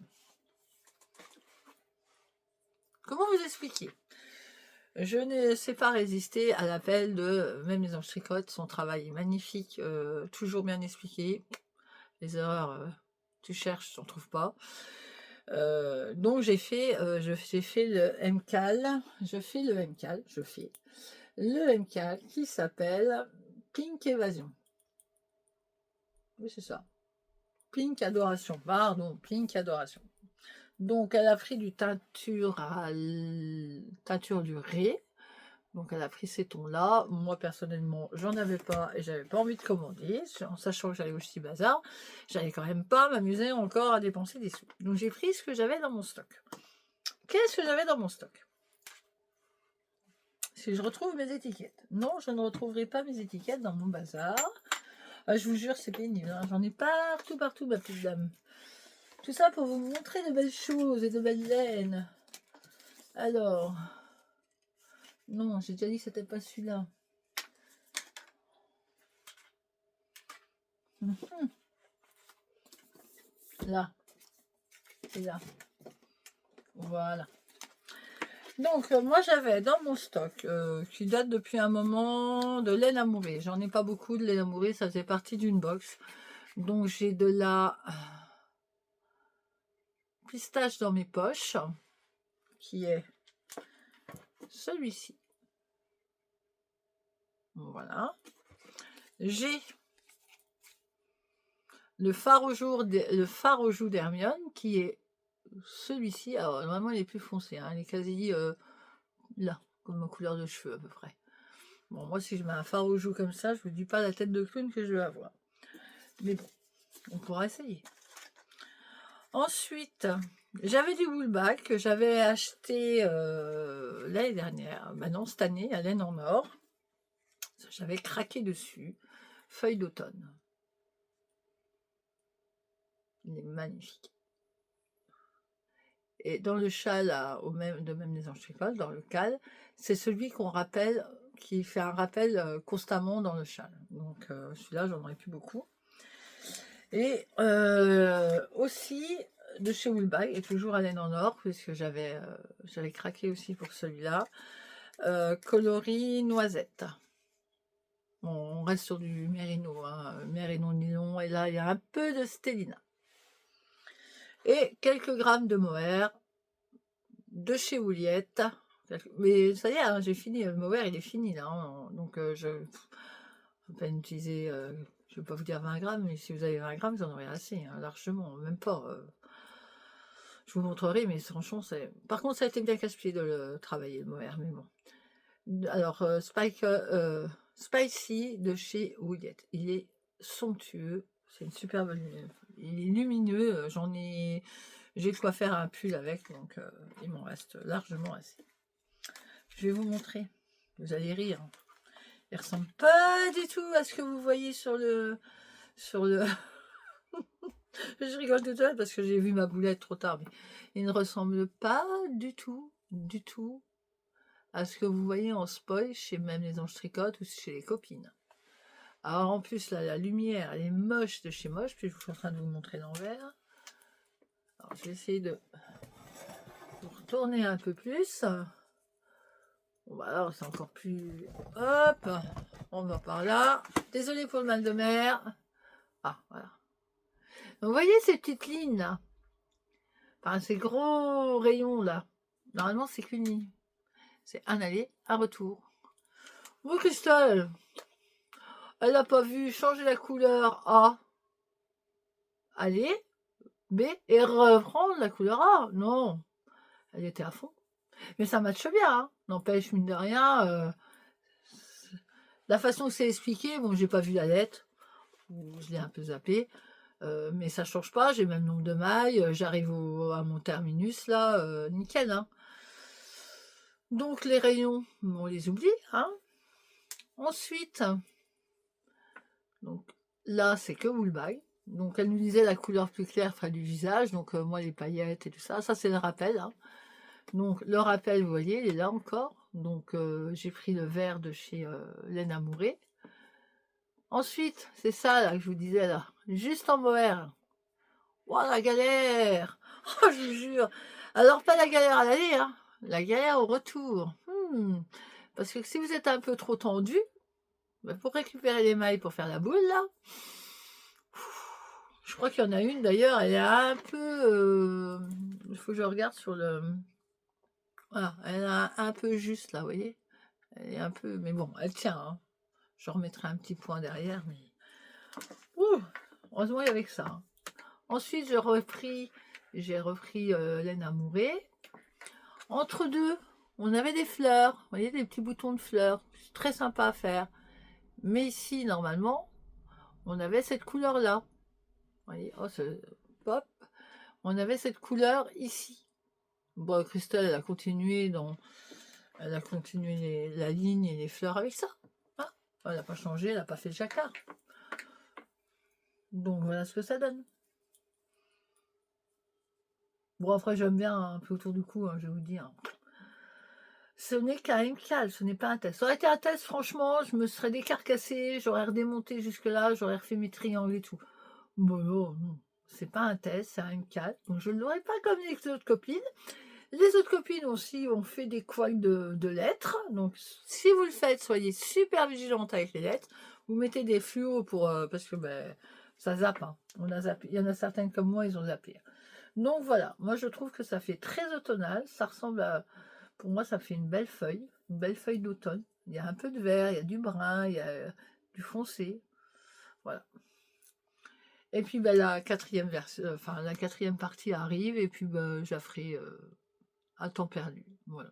A: Comment vous expliquer? Je ne sais pas résister à l'appel de même les anges tricotent, son travail est magnifique, toujours bien expliqué. Les erreurs, tu cherches, tu n'en trouves pas. Donc j'ai fait le MCAL, qui s'appelle Pink Évasion. Oui, c'est ça. Pink Adoration, pardon, Pink Adoration. Donc elle a pris du teinture du Ré. Donc elle a pris ces tons-là. Moi personnellement, j'en avais pas et j'avais pas envie de commander, en sachant que j'allais au Ch'ti Bazar. J'allais quand même pas m'amuser encore à dépenser des sous. Donc j'ai pris ce que j'avais dans mon stock. Qu'est-ce que j'avais dans mon stock? Si je retrouve mes étiquettes. Non, je ne retrouverai pas mes étiquettes dans mon bazar. Ah, je vous jure, c'est pénible, hein. J'en ai partout, partout, ma petite dame. Tout ça pour vous montrer de belles choses et de belles laines. Alors, non, j'ai déjà dit que c'était pas celui-là. Là, et là. Voilà. Donc, moi, j'avais dans mon stock, qui date depuis un moment, de laine amourée. J'en ai pas beaucoup de laine amourée, ça faisait partie d'une box. Donc, j'ai de la pistache dans mes poches, qui est celui-ci. Voilà. J'ai le phare au jour d'Hermione, qui est celui-ci. Alors, normalement, il est plus foncé, hein, il est quasi là, comme ma couleur de cheveux à peu près. Bon, moi, si je mets un phare aux joues comme ça, je vous dis pas la tête de clown que je vais avoir. Mais bon, on pourra essayer. Ensuite, j'avais du woolback que j'avais acheté l'année dernière. Non, cette année, à laine en or. J'avais craqué dessus. Feuille d'automne. Il est magnifique. Et dans le châle, de même des anges-tricoles, dans le cal, c'est celui qu'on rappelle, qui fait un rappel constamment dans le châle. Donc celui-là, j'en aurais plus beaucoup. Et aussi de chez Woolbag, et toujours à laine en or, puisque j'avais craqué aussi pour celui-là. Coloris noisette. Bon, on reste sur du mérino, hein, mérino nylon, et là il y a un peu de stélina. Et quelques grammes de mohair de chez Wouliette. Mais ça y est, hein, j'ai fini, le mohair il est fini là, hein, donc je ne vais pas utiliser, je ne vais pas vous dire 20 grammes, mais si vous avez 20 grammes, vous en aurez assez, hein, largement, même pas. Je vous montrerai, mais franchement, c'est. Par contre, ça a été bien casse-pied de le travailler, le mohair, mais bon. Alors, Spicy de chez Wouliette. Il est somptueux, c'est une superbe. Il est lumineux, j'ai de quoi faire un pull avec, donc il m'en reste largement assez. Je vais vous montrer. Vous allez rire. Il ressemble pas du tout à ce que vous voyez sur le. Je rigole tout à l'heure parce que j'ai vu ma boulette trop tard, mais il ne ressemble pas du tout à ce que vous voyez en spoil chez même les anges tricotes ou chez les copines. Alors en plus là, la lumière elle est moche de chez moche, puis je suis en train de vous montrer l'envers. Alors je vais essayer de vous retourner un peu plus. Bon bah alors c'est encore plus. Hop, on va par là. Désolée pour le mal de mer. Ah voilà. Donc, vous voyez ces petites lignes là, enfin ces gros rayons là. Normalement c'est qu'une ligne. C'est un aller, un retour. Bon, Christelle, elle n'a pas vu changer la couleur A, aller, B, et reprendre la couleur A. Non, elle était à fond. Mais ça matche bien, hein. N'empêche, mine de rien, la façon que c'est expliqué, bon, j'ai pas vu la lettre, je l'ai un peu zappé, mais ça change pas, j'ai le même nombre de mailles, j'arrive à mon terminus, là, nickel, hein. Donc, les rayons, on les oublie, hein. Ensuite, donc là, c'est que Woolbag. Donc, elle nous disait la couleur plus claire ferait du visage. Donc, moi, les paillettes et tout ça. Ça, c'est le rappel, hein. Donc, le rappel, vous voyez, il est là encore. Donc, j'ai pris le vert de chez Laine Amourée. Ensuite, c'est ça, là, que je vous disais, là. Juste en mohair. Oh, la galère! Oh, je vous jure. Alors, pas la galère à l'aller, hein. La galère au retour. Parce que si vous êtes un peu trop tendu, pour récupérer les mailles pour faire la boule, là, je crois qu'il y en a une d'ailleurs, elle est un peu. Il faut que je regarde sur le. Voilà, elle est un peu juste là, vous voyez. Elle est un peu. Mais bon, elle tient. Hein. Je remettrai un petit point derrière, mais. Ouh, heureusement, il y avait que ça. Hein. Ensuite, j'ai repris Laine Amourée. Entre deux, on avait des fleurs. Vous voyez, des petits boutons de fleurs. C'est très sympa à faire. Mais ici, normalement, on avait cette couleur-là. Vous voyez, oh, pop. On avait cette couleur ici. Bon, Christelle, elle a continué la ligne et les fleurs avec ça. Hein, elle n'a pas changé, elle n'a pas fait le jacquard. Donc voilà ce que ça donne. Bon, après, j'aime bien un peu autour du cou, hein, je vais vous dire. Ce n'est qu'un MCAL, ce n'est pas un test. Ça aurait été un test, franchement, je me serais décarcassée, j'aurais redémonté jusque-là, j'aurais refait mes triangles et tout. Bon, non, c'est pas un test, c'est un MCAL. Donc je ne l'aurais pas comme les autres copines. Les autres copines aussi ont fait des couacs de lettres. Donc si vous le faites, soyez super vigilante avec les lettres. Vous mettez des fluos pour parce que ben, ça zappe. Hein. On a zappé. Il y en a certaines comme moi, ils ont zappé. Donc voilà, moi je trouve que ça fait très automnal. Ça ressemble à, pour moi, ça fait une belle feuille d'automne. Il y a un peu de vert, il y a du brun, il y a du foncé. Voilà. Et puis ben, la quatrième enfin la quatrième partie arrive et puis ben, je la ferai à temps perdu. Voilà.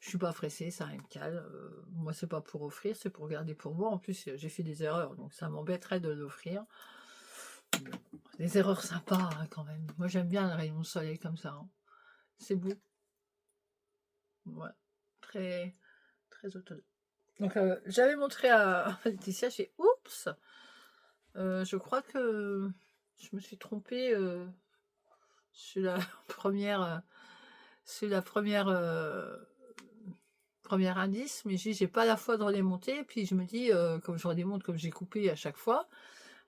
A: Je suis pas pressée, ça me cale. Moi, c'est pas pour offrir, c'est pour garder pour moi. En plus, j'ai fait des erreurs, donc ça m'embêterait de l'offrir. Des erreurs sympas hein, quand même. Moi, j'aime bien le rayon de soleil comme ça. Hein. C'est beau. Voilà. Très, très automnal. Donc, j'avais montré à Laetitia, j'ai oups, je crois que je me suis trompée sur la première, sur la premier indice, mais j'ai pas la foi de redémonter. Puis je me dis, comme je redémonte, comme j'ai coupé à chaque fois,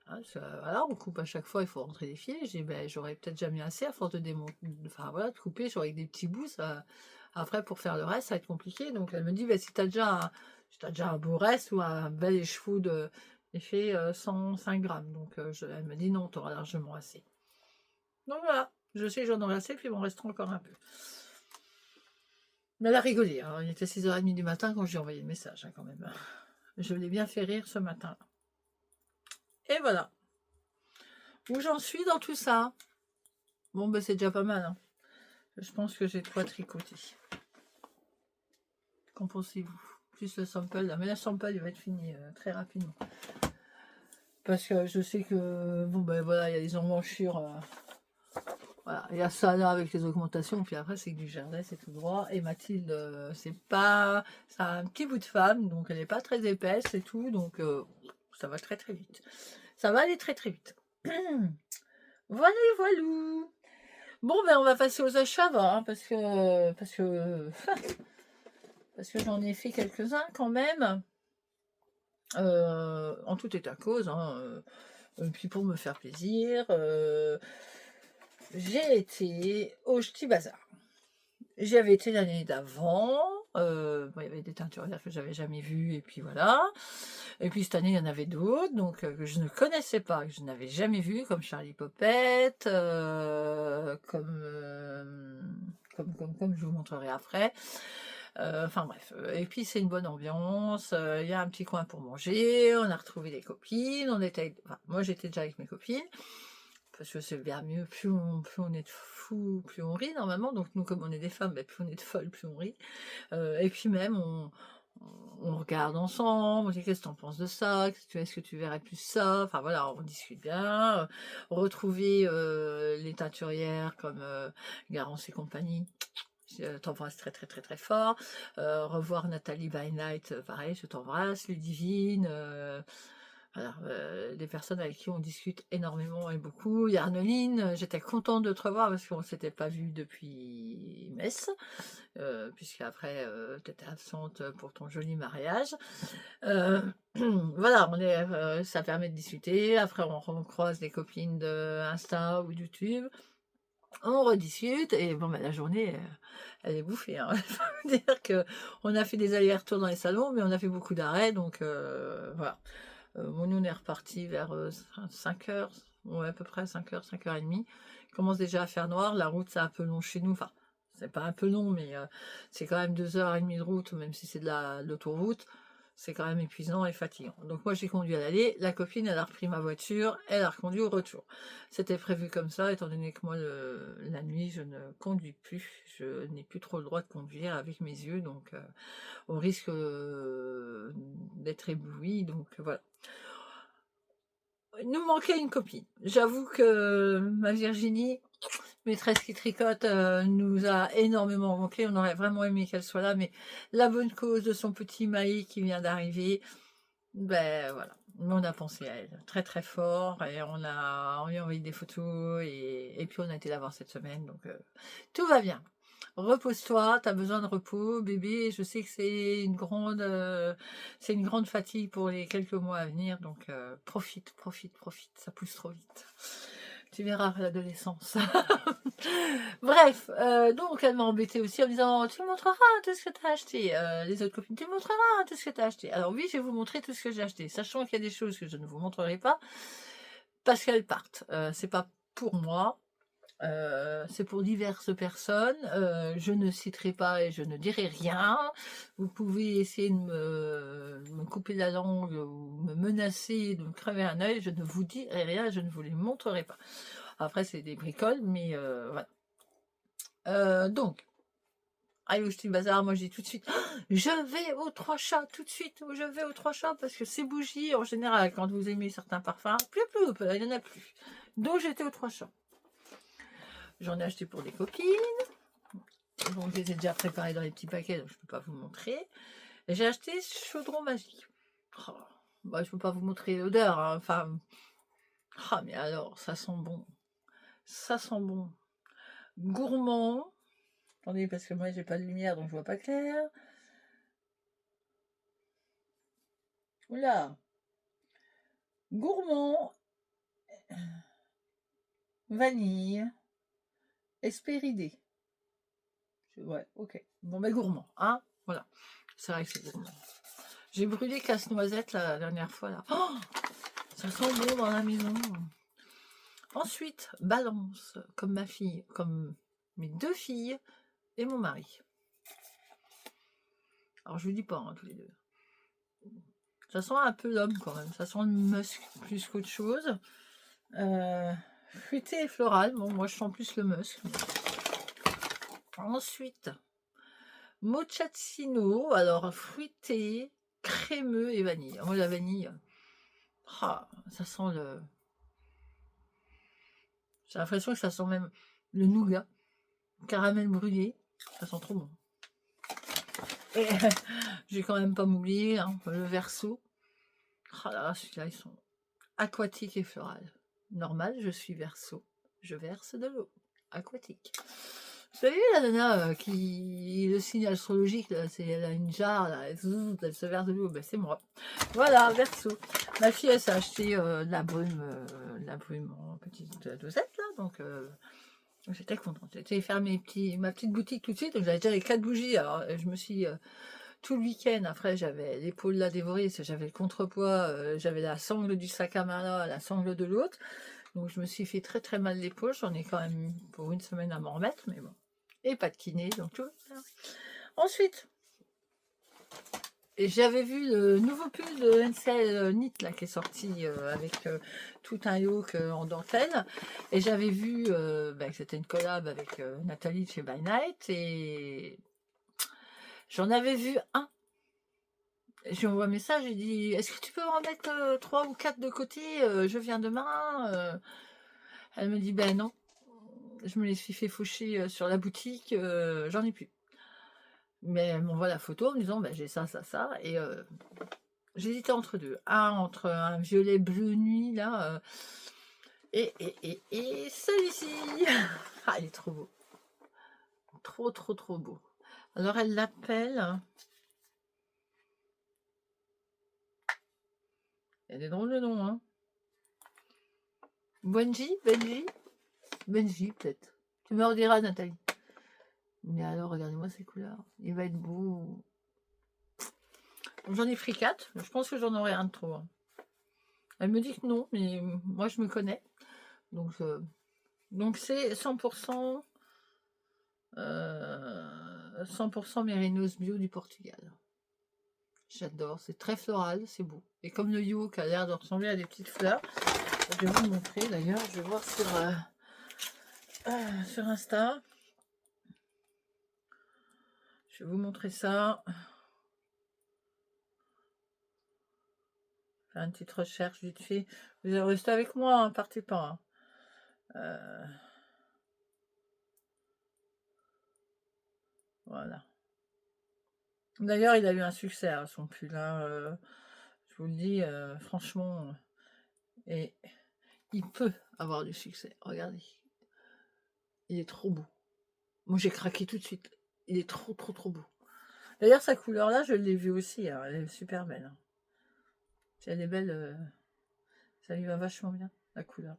A: hein, voilà, on coupe à chaque fois, il faut rentrer des fils. J'ai ben, j'aurais peut-être jamais assez à force de démonter, enfin voilà, de couper, j'aurais avec des petits bouts. Ça, après, pour faire le reste, ça va être compliqué. Donc elle me dit, ben, si t'as déjà un beau reste ou un bel écheveau de, il fait 105 grammes. Donc elle me dit non, tu auras largement assez. Donc voilà, je sais que j'en aurai assez, puis il m'en restera encore un peu. Mais elle a rigolé, hein. Il était 6h30 du matin quand j'ai envoyé le message, hein, quand même. Je l'ai bien fait rire ce matin. Et voilà. Où j'en suis dans tout ça. Bon, ben c'est déjà pas mal. Hein. Je pense que j'ai de quoi tricoter. Qu'en pensez-vous? Plus le sample, là. Mais le sample, il va être fini très rapidement. Parce que je sais que, bon, ben voilà, il y a des emmanchures. Voilà, il y a ça là avec les augmentations, puis après c'est du jardin, c'est tout droit. Et Mathilde, c'est pas. C'est un petit bout de femme, donc elle n'est pas très épaisse et tout, donc ça va très très vite. Ça va aller très très vite. Voilà, voilou. Bon, ben on va passer aux achats, hein, parce que j'en ai fait quelques-uns quand même. En tout état cause, hein, puis pour me faire plaisir, j'ai été au Ch'ti Bazar. J'y avais été l'année d'avant. Bon, il y avait des teinturières que j'avais jamais vues, et puis voilà. Et puis cette année, il y en avait d'autres, donc que je ne connaissais pas, que je n'avais jamais vues, comme Charlie Popette, comme je vous montrerai après. Enfin bref. Et puis c'est une bonne ambiance. Il y a un petit coin pour manger. On a retrouvé des copines. Enfin, moi j'étais déjà avec mes copines. Parce que c'est bien mieux, plus on est de fous, plus on rit normalement. Donc nous, comme on est des femmes, ben, plus on est de folles, plus on rit. Et puis même, on regarde ensemble, on dit qu'est-ce que tu en penses de ça, est-ce que tu verrais plus ça, enfin voilà, on discute bien. Retrouver les teinturières comme Garance et compagnie. Je t'embrasse très très très très fort. Revoir Nathalie by Night, pareil, je t'embrasse. Ludivine, voilà, des personnes avec qui on discute énormément et beaucoup. Il y a Arnoline, j'étais contente de te revoir parce qu'on ne s'était pas vu depuis Metz, puisqu'après tu étais absente pour ton joli mariage. Voilà, ça permet de discuter. Après, on croise des copines de Insta ou YouTube. On rediscute et bon, la journée, elle est bouffée. Hein. Ça veut dire qu'on a fait des allers-retours dans les salons, mais on a fait beaucoup d'arrêts, donc voilà. Nous, on est reparti vers 5h, ouais, à peu près 5h, 5h30. Il commence déjà à faire noir, la route c'est un peu long chez nous, enfin, c'est pas un peu long, mais c'est quand même 2h30 de route, même si c'est de l'autoroute. C'est quand même épuisant et fatigant. Donc moi j'ai conduit à l'aller, la copine elle a repris ma voiture, elle a reconduit au retour. C'était prévu comme ça, étant donné que moi la nuit je ne conduis plus, je n'ai plus trop le droit de conduire avec mes yeux, donc au risque d'être ébloui, donc voilà. Il nous manquait une copine. J'avoue que ma Virginie, maîtresse qui tricote, nous a énormément manqué. On aurait vraiment aimé qu'elle soit là, mais la bonne cause de son petit Maï qui vient d'arriver, Ben voilà, on a pensé à elle très très fort et on lui a envoyé des photos et puis on a été la voir cette semaine, donc tout va bien. Repose-toi, tu as besoin de repos, bébé. Je sais que c'est une grande fatigue pour les quelques mois à venir, donc profite, profite, profite. Ça pousse trop vite. Tu verras l'adolescence. Bref, donc elle m'a embêtée aussi en me disant tu me montreras tout ce que tu as acheté. Les autres copines, tu me montreras tout ce que tu as acheté. Alors oui, je vais vous montrer tout ce que j'ai acheté, sachant qu'il y a des choses que je ne vous montrerai pas parce qu'elles partent. C'est pas pour moi. C'est pour diverses personnes. Je ne citerai pas et je ne dirai rien. Vous pouvez essayer de me couper la langue ou me menacer de me crever un œil. Je ne vous dirai rien, je ne vous les montrerai pas. Après, c'est des bricoles, mais voilà. Donc, allez au petit bazar, moi je dis tout de suite, je vais aux trois chats, tout de suite, je vais aux trois chats, parce que ces bougies, en général, quand vous aimez certains parfums, plus, il n'y en a plus. Donc j'étais aux trois chats. J'en ai acheté pour des copines. Donc je les ai déjà préparés dans les petits paquets, donc je ne peux pas vous montrer. J'ai acheté chaudron magique. Oh, bah, je ne peux pas vous montrer l'odeur, hein, enfin. Ah, mais alors, ça sent bon. Ça sent bon. Gourmand. Attendez, parce que moi, j'ai pas de lumière, donc je vois pas clair. Oula. Gourmand. Vanille. Espéridé. Ouais, ok. Bon, ben gourmand, hein. Voilà. C'est vrai que c'est gourmand. J'ai brûlé casse-noisette la dernière fois, là. Oh, ça sent bon dans la maison. Ensuite, balance, comme ma fille, comme mes deux filles et mon mari. Alors, je vous dis pas, hein, tous les deux. Ça sent un peu l'homme quand même. Ça sent le musk plus qu'autre chose. Fruité et floral. Bon, moi, je sens plus le musk. Ensuite, mochaccino. Alors, fruité, crémeux et vanille. Moi, la vanille, ça sent le... J'ai l'impression que ça sent même le nougat. Caramel brûlé. Ça sent trop bon. Et je vais quand même pas m'oublier, hein, le verso. Ah là, celui-là, ils sont aquatiques et florales. Normal, je suis verso. Je verse de l'eau. Aquatique. Vous avez vu la nana qui... Le signe astrologique, là, elle a une jarre, là, elle se verse de l'eau. Ben, c'est moi. Voilà, verso. Ma fille, elle s'est acheté de la brume en petite dosette, là, donc... j'étais contente. J'ai été faire ma petite boutique tout de suite. Donc j'avais déjà les 4 bougies. Alors je me suis tout le week-end. Après j'avais l'épaule là dévorée. J'avais le contrepoids. J'avais la sangle du sac à main là, la sangle de l'autre. Donc je me suis fait très très mal l'épaule. J'en ai quand même pour une semaine à m'en remettre. Mais bon. Et pas de kiné. Donc tout. Ensuite. Et j'avais vu le nouveau pull de NCL Knit là, qui est sorti avec tout un look en dentelle. Et j'avais vu que c'était une collab avec Nathalie de chez By Night. Et j'en avais vu un. Je lui envoie un message, j'ai dit est-ce que tu peux en mettre 3 ou 4 de côté je viens demain. Elle me dit ben non. Je me les suis fait faucher sur la boutique, j'en ai plus. Mais elle m'envoie la photo en me disant j'ai ça, ça, ça. Et j'hésitais entre deux. Entre un violet bleu nuit, là, et celui-ci. Ah, il est trop beau. Trop, trop, trop beau. Alors, elle l'appelle... Il y a des drôles de noms, hein. Benji, peut-être. Tu me rediras, Nathalie. Mais alors, regardez-moi ces couleurs. Il va être beau. J'en ai pris 4. Je pense que j'en aurai un de trop. Hein. Elle me dit que non, mais moi, je me connais. Donc c'est 100%... 100% Mérinos bio du Portugal. J'adore, c'est très floral, c'est beau. Et comme le yoke a l'air de ressembler à des petites fleurs, je vais vous le montrer d'ailleurs, je vais voir sur Insta. Je vais vous montrer ça. Faire une petite recherche vite fait. Vous allez rester avec moi, hein, partez pas. Hein. Voilà. D'ailleurs, il a eu un succès, hein, son pull. Hein, Je vous le dis, franchement, et il peut avoir du succès. Regardez, il est trop beau. Moi, j'ai craqué tout de suite. Il est trop, trop, trop beau. D'ailleurs, sa couleur-là, je l'ai vue aussi. Hein. Elle est super belle. Hein. Elle est belle. Ça lui va vachement bien, la couleur.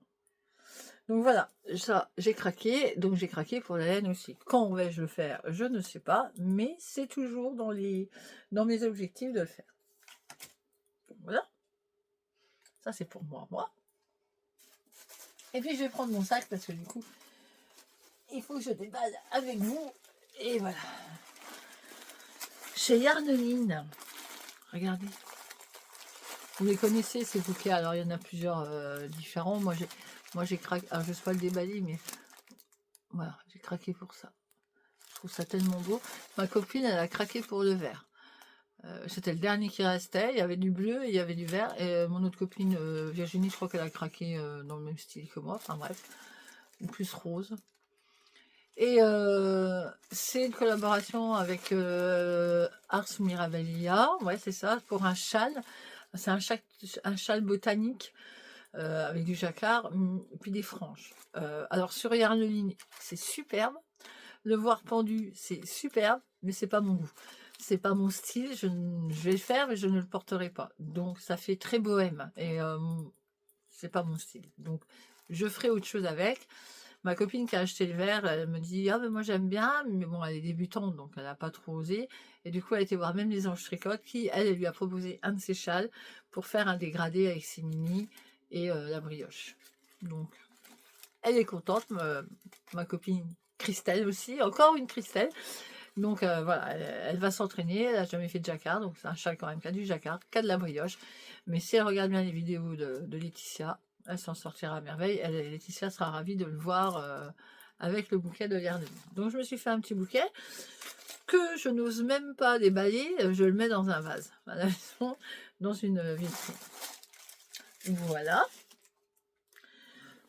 A: Donc voilà, ça, j'ai craqué. Donc j'ai craqué pour la laine aussi. Quand vais-je le faire? Je ne sais pas. Mais c'est toujours dans mes objectifs de le faire. Donc voilà. Ça, c'est pour moi. Et puis, je vais prendre mon sac parce que du coup, il faut que je déballe avec vous. Et voilà. Chez Yarneline. Regardez. Vous les connaissez, ces bouquets. Alors, il y en a plusieurs différents. Moi, j'ai craqué. Alors, je ne sais pas le déballer, mais voilà, j'ai craqué pour ça. Je trouve ça tellement beau. Ma copine, elle a craqué pour le vert. C'était le dernier qui restait. Il y avait du bleu et il y avait du vert. Et mon autre copine, Virginie, je crois qu'elle a craqué dans le même style que moi. Enfin bref, plus rose. Et c'est une collaboration avec Ars Mirabilia. Ouais, c'est ça, pour un châle. C'est un châle botanique avec du jacquard, et puis des franges. Alors sur Yarneline, c'est superbe. Le voir pendu, c'est superbe, mais c'est pas mon goût. C'est pas mon style. Je vais le faire, mais je ne le porterai pas. Donc ça fait très bohème et c'est pas mon style. Donc je ferai autre chose avec. Ma copine qui a acheté le verre, elle me dit ah ben moi j'aime bien, mais bon elle est débutante donc elle n'a pas trop osé. Et du coup elle a été voir même les Anges Tricotte qui elle lui a proposé un de ses châles pour faire un dégradé avec ses mini et la brioche. Donc elle est contente, ma copine Christelle aussi, encore une Christelle. Donc voilà, elle va s'entraîner, elle n'a jamais fait de jacquard, donc c'est un châle quand même qui a du jacquard, qui a de la brioche. Mais si elle regarde bien les vidéos de Laetitia, elle s'en sortira à merveille. Laetitia sera ravie de le voir avec le bouquet de Yarneline. Donc je me suis fait un petit bouquet que je n'ose même pas déballer, je le mets dans un vase à la maison, dans une vitrine. Voilà.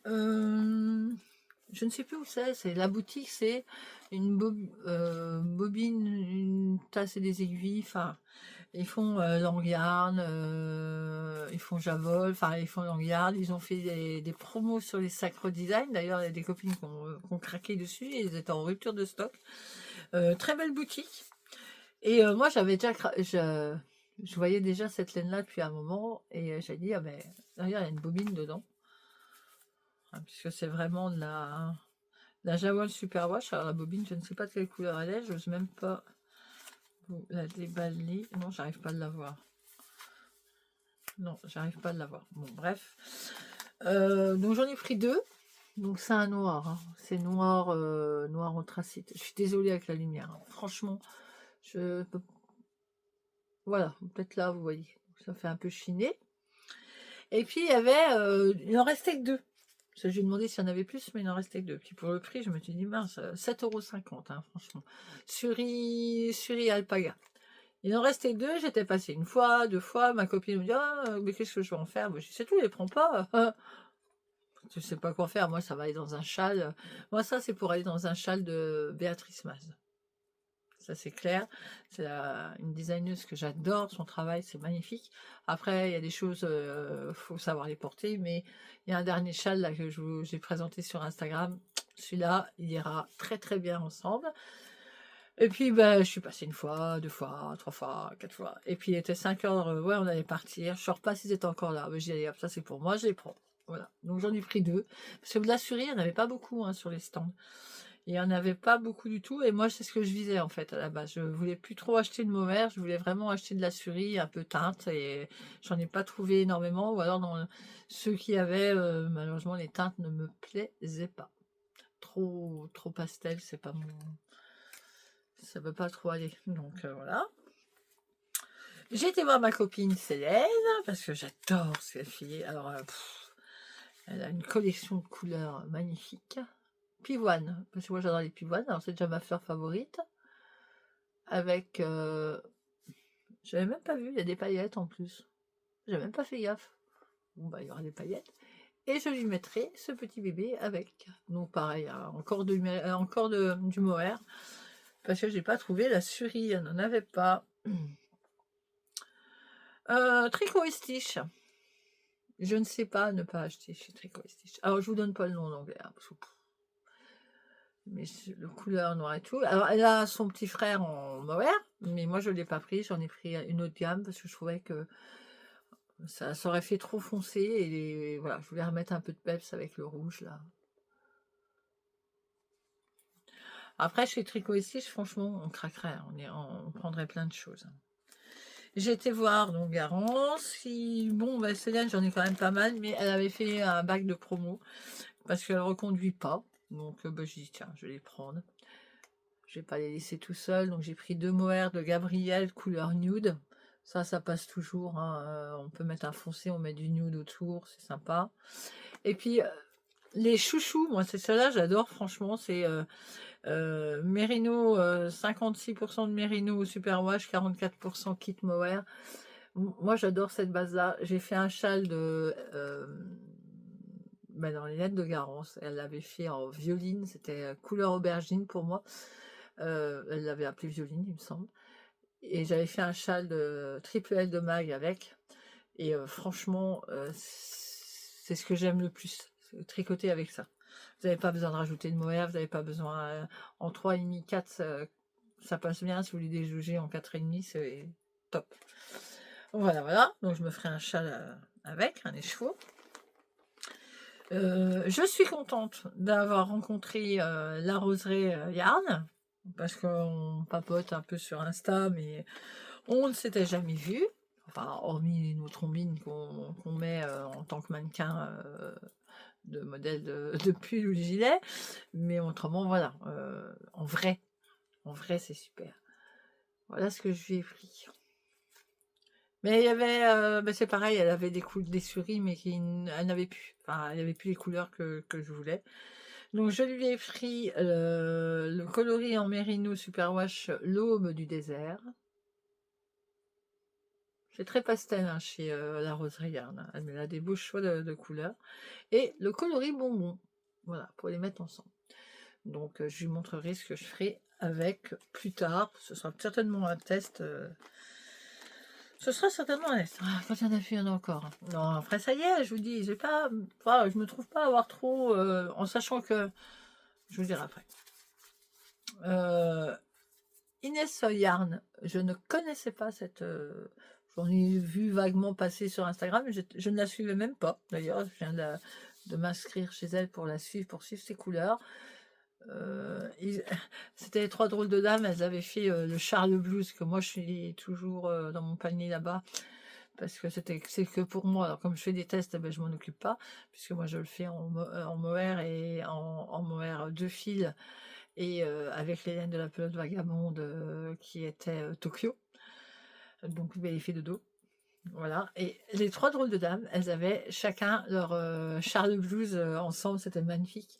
A: Je ne sais plus où c'est la boutique, c'est une bobine, une tasse et des aiguilles, enfin, ils font Langarn, ils font Javol, enfin, ils font Langarn, ils ont fait des promos sur les Sacro Design, d'ailleurs, il y a des copines qui ont craqué dessus, et ils étaient en rupture de stock. Très belle boutique, et moi, j'avais déjà, je voyais déjà cette laine-là depuis un moment, et j'ai dit, ah ben, d'ailleurs, il y a une bobine dedans. Puisque c'est vraiment de la Jawol Superwash. Alors la bobine, je ne sais pas de quelle couleur elle est, j'ose même pas vous la déballer. Non, j'arrive pas à la voir. Non, j'arrive pas à la voir. Bon, bref. Donc j'en ai pris deux. Donc c'est un noir. Hein. C'est noir, noir anthracite. Je suis désolée avec la lumière. Hein. Franchement, je peux. Voilà, peut-être là, vous voyez. Ça fait un peu chiné. Et puis il y avait. Il en restait que deux. Parce que j'ai demandé s'il y en avait plus, mais il en restait que deux. Puis pour le prix, je me suis dit, mince, 7,50 €, hein, franchement. Suri Alpaga. Il en restait que deux, j'étais passée une fois, deux fois. Ma copine me dit, ah, mais qu'est-ce que je vais en faire? Moi, je dis, c'est tout, les prends pas. Je sais pas quoi faire. Moi, ça va aller dans un châle. Moi, ça, c'est pour aller dans un châle de Béatrice Maz. Ça, c'est clair. C'est une designeuse que j'adore. Son travail, c'est magnifique. Après, il y a des choses, faut savoir les porter. Mais il y a un dernier châle là, que j'ai présenté sur Instagram. Celui-là, il ira très très bien ensemble. Et puis, ben, je suis passée une fois, deux fois, trois fois, quatre fois. Et puis, il était 5 heures. Ouais, on allait partir. Je ne sors pas s'ils étaient encore là. Mais j'ai dit, allez, hop, ça c'est pour moi, je les prends. Voilà. Donc, j'en ai pris deux. Parce que de la souris, il n'y en avait pas beaucoup hein, sur les stands. Il n'y en avait pas beaucoup du tout, et moi c'est ce que je visais en fait à la base. Je voulais plus trop acheter de Mauvert, je voulais vraiment acheter de la Surie un peu teinte, et j'en ai pas trouvé énormément, ou alors dans ceux qui avaient, malheureusement les teintes ne me plaisaient pas. Trop pastel, c'est pas mon... Ça veut pas trop aller, donc voilà. J'ai été voir ma copine Célène, parce que j'adore cette fille, alors elle a une collection de couleurs magnifiques. Pivoine, parce que moi j'adore les pivoines, alors c'est déjà ma fleur favorite. Avec, j'avais même pas vu, il y a des paillettes en plus. J'ai même pas fait gaffe. Bon bah il y aura des paillettes. Et je lui mettrai ce petit bébé avec. Donc pareil, hein, encore du mohair. Parce que j'ai pas trouvé la Surie, elle n'en avait pas. Tricot et Stitch. Je ne sais pas ne pas acheter chez Tricot et Stitch. Alors, je vous donne pas le nom en anglais, hein, parce que, mais le couleur noir et tout. Alors, elle a son petit frère en mohair, mais moi, je ne l'ai pas pris. J'en ai pris une autre gamme parce que je trouvais que ça aurait fait trop foncé. Et voilà, je voulais remettre un peu de peps avec le rouge, là. Après, chez Tricot et Stitch, franchement, on craquerait. On prendrait plein de choses. J'ai été voir donc Garance. Bon, bah, Céline, j'en ai quand même pas mal, mais elle avait fait un bac de promo parce qu'elle ne reconduit pas. Donc, bah, j'ai dit, tiens, je vais les prendre. Je vais pas les laisser tout seul. Donc, j'ai pris 2 mohair de Gabrielle couleur nude. Ça passe toujours, hein. On peut mettre un foncé, on met du nude autour, c'est sympa. Et puis, les chouchous, moi, c'est ceux-là, j'adore, franchement. C'est Merino, 56% de Merino Superwash, 44% kit mohair. Moi, j'adore cette base-là. J'ai fait un châle dans les lettres de Garance. Elle l'avait fait en violine. C'était couleur aubergine pour moi. Elle l'avait appelé violine, il me semble. Et j'avais fait un châle de triple L de mag avec. Et franchement, c'est ce que j'aime le plus. Tricoter avec ça. Vous n'avez pas besoin de rajouter de mohair. Vous n'avez pas besoin... en 3,5, 4, ça passe bien. Si vous voulez déjouger en 4,5, c'est top. Voilà. Donc, je me ferai un châle avec, un écheveau. Je suis contente d'avoir rencontré la roseraie Yarn, parce qu'on papote un peu sur Insta, mais on ne s'était jamais vu, enfin, hormis nos trombines qu'on met en tant que mannequin de modèle de pull ou de gilet, mais autrement, voilà, en vrai, c'est super. Voilà ce que je lui ai pris. Mais il y avait, c'est pareil, elle avait des souris, mais elle n'avait plus. Enfin, elle n'avait plus les couleurs que je voulais. Donc, je lui ai pris le coloris en Merino Superwash L'Aube du désert. C'est très pastel hein, chez la Roseraie Yarn. Elle a des beaux choix de couleurs. Et le coloris bonbon. Voilà, pour les mettre ensemble. Donc, je lui montrerai ce que je ferai avec plus tard. Ce sera certainement un test. Ce sera certainement un test. Ah, quand il y en a fait, il y en a encore. Non, après, ça y est, je vous dis, je me trouve pas avoir trop. En sachant que. Je vous dirai après. Inès Yarn, je ne connaissais pas cette. J'en ai vu vaguement passer sur Instagram, mais je ne la suivais même pas. D'ailleurs, je viens de m'inscrire chez elle pour la suivre, pour suivre ses couleurs. C'était les 3 drôles de dames, elles avaient fait le Charles Blues, que moi je suis toujours dans mon panier là-bas, parce que c'est que pour moi. Alors comme je fais des tests, ben, je m'en occupe pas, puisque moi je le fais en mohair et en mohair 2 fils, et avec les laines de la pelote vagabonde qui était Tokyo, donc il fait de dos. Voilà, et les 3 drôles de dames, elles avaient chacun leur Charles Blues ensemble, c'était magnifique.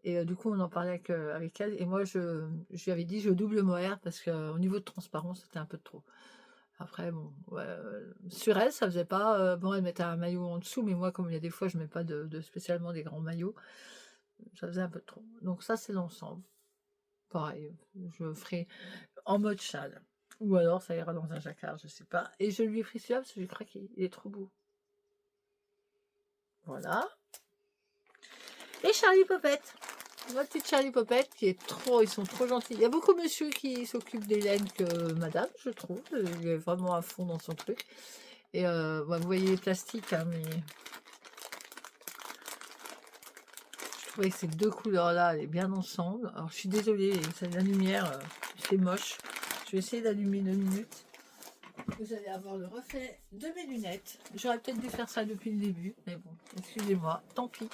A: Et du coup, on en parlait avec elle. Et moi, je lui avais dit, je double mohair parce qu'au niveau de transparence, c'était un peu trop. Après, bon, ouais, sur elle, ça faisait pas. Bon, elle mettait un maillot en dessous, mais moi, comme il y a des fois, je mets pas spécialement des grands maillots, ça faisait un peu trop. Donc, ça, c'est l'ensemble. Pareil, je ferai en mode châle. Ou alors, ça ira dans un jacquard, je sais pas. Et je lui ai pris celui-là parce que j'ai craqué. Il est trop beau. Voilà. Et Charlie Popette. Ma petite Charlie Popette qui est trop, ils sont trop gentils. Il y a beaucoup de monsieur qui s'occupent des laines que madame, je trouve. Il est vraiment à fond dans son truc. Et vous voyez les plastiques, hein, mais je trouvais que ces 2 couleurs-là allaient bien ensemble. Alors je suis désolée, la lumière, c'est moche. Je vais essayer d'allumer 2 minutes. Vous allez avoir le reflet de mes lunettes. J'aurais peut-être dû faire ça depuis le début, mais bon, excusez-moi, tant pis.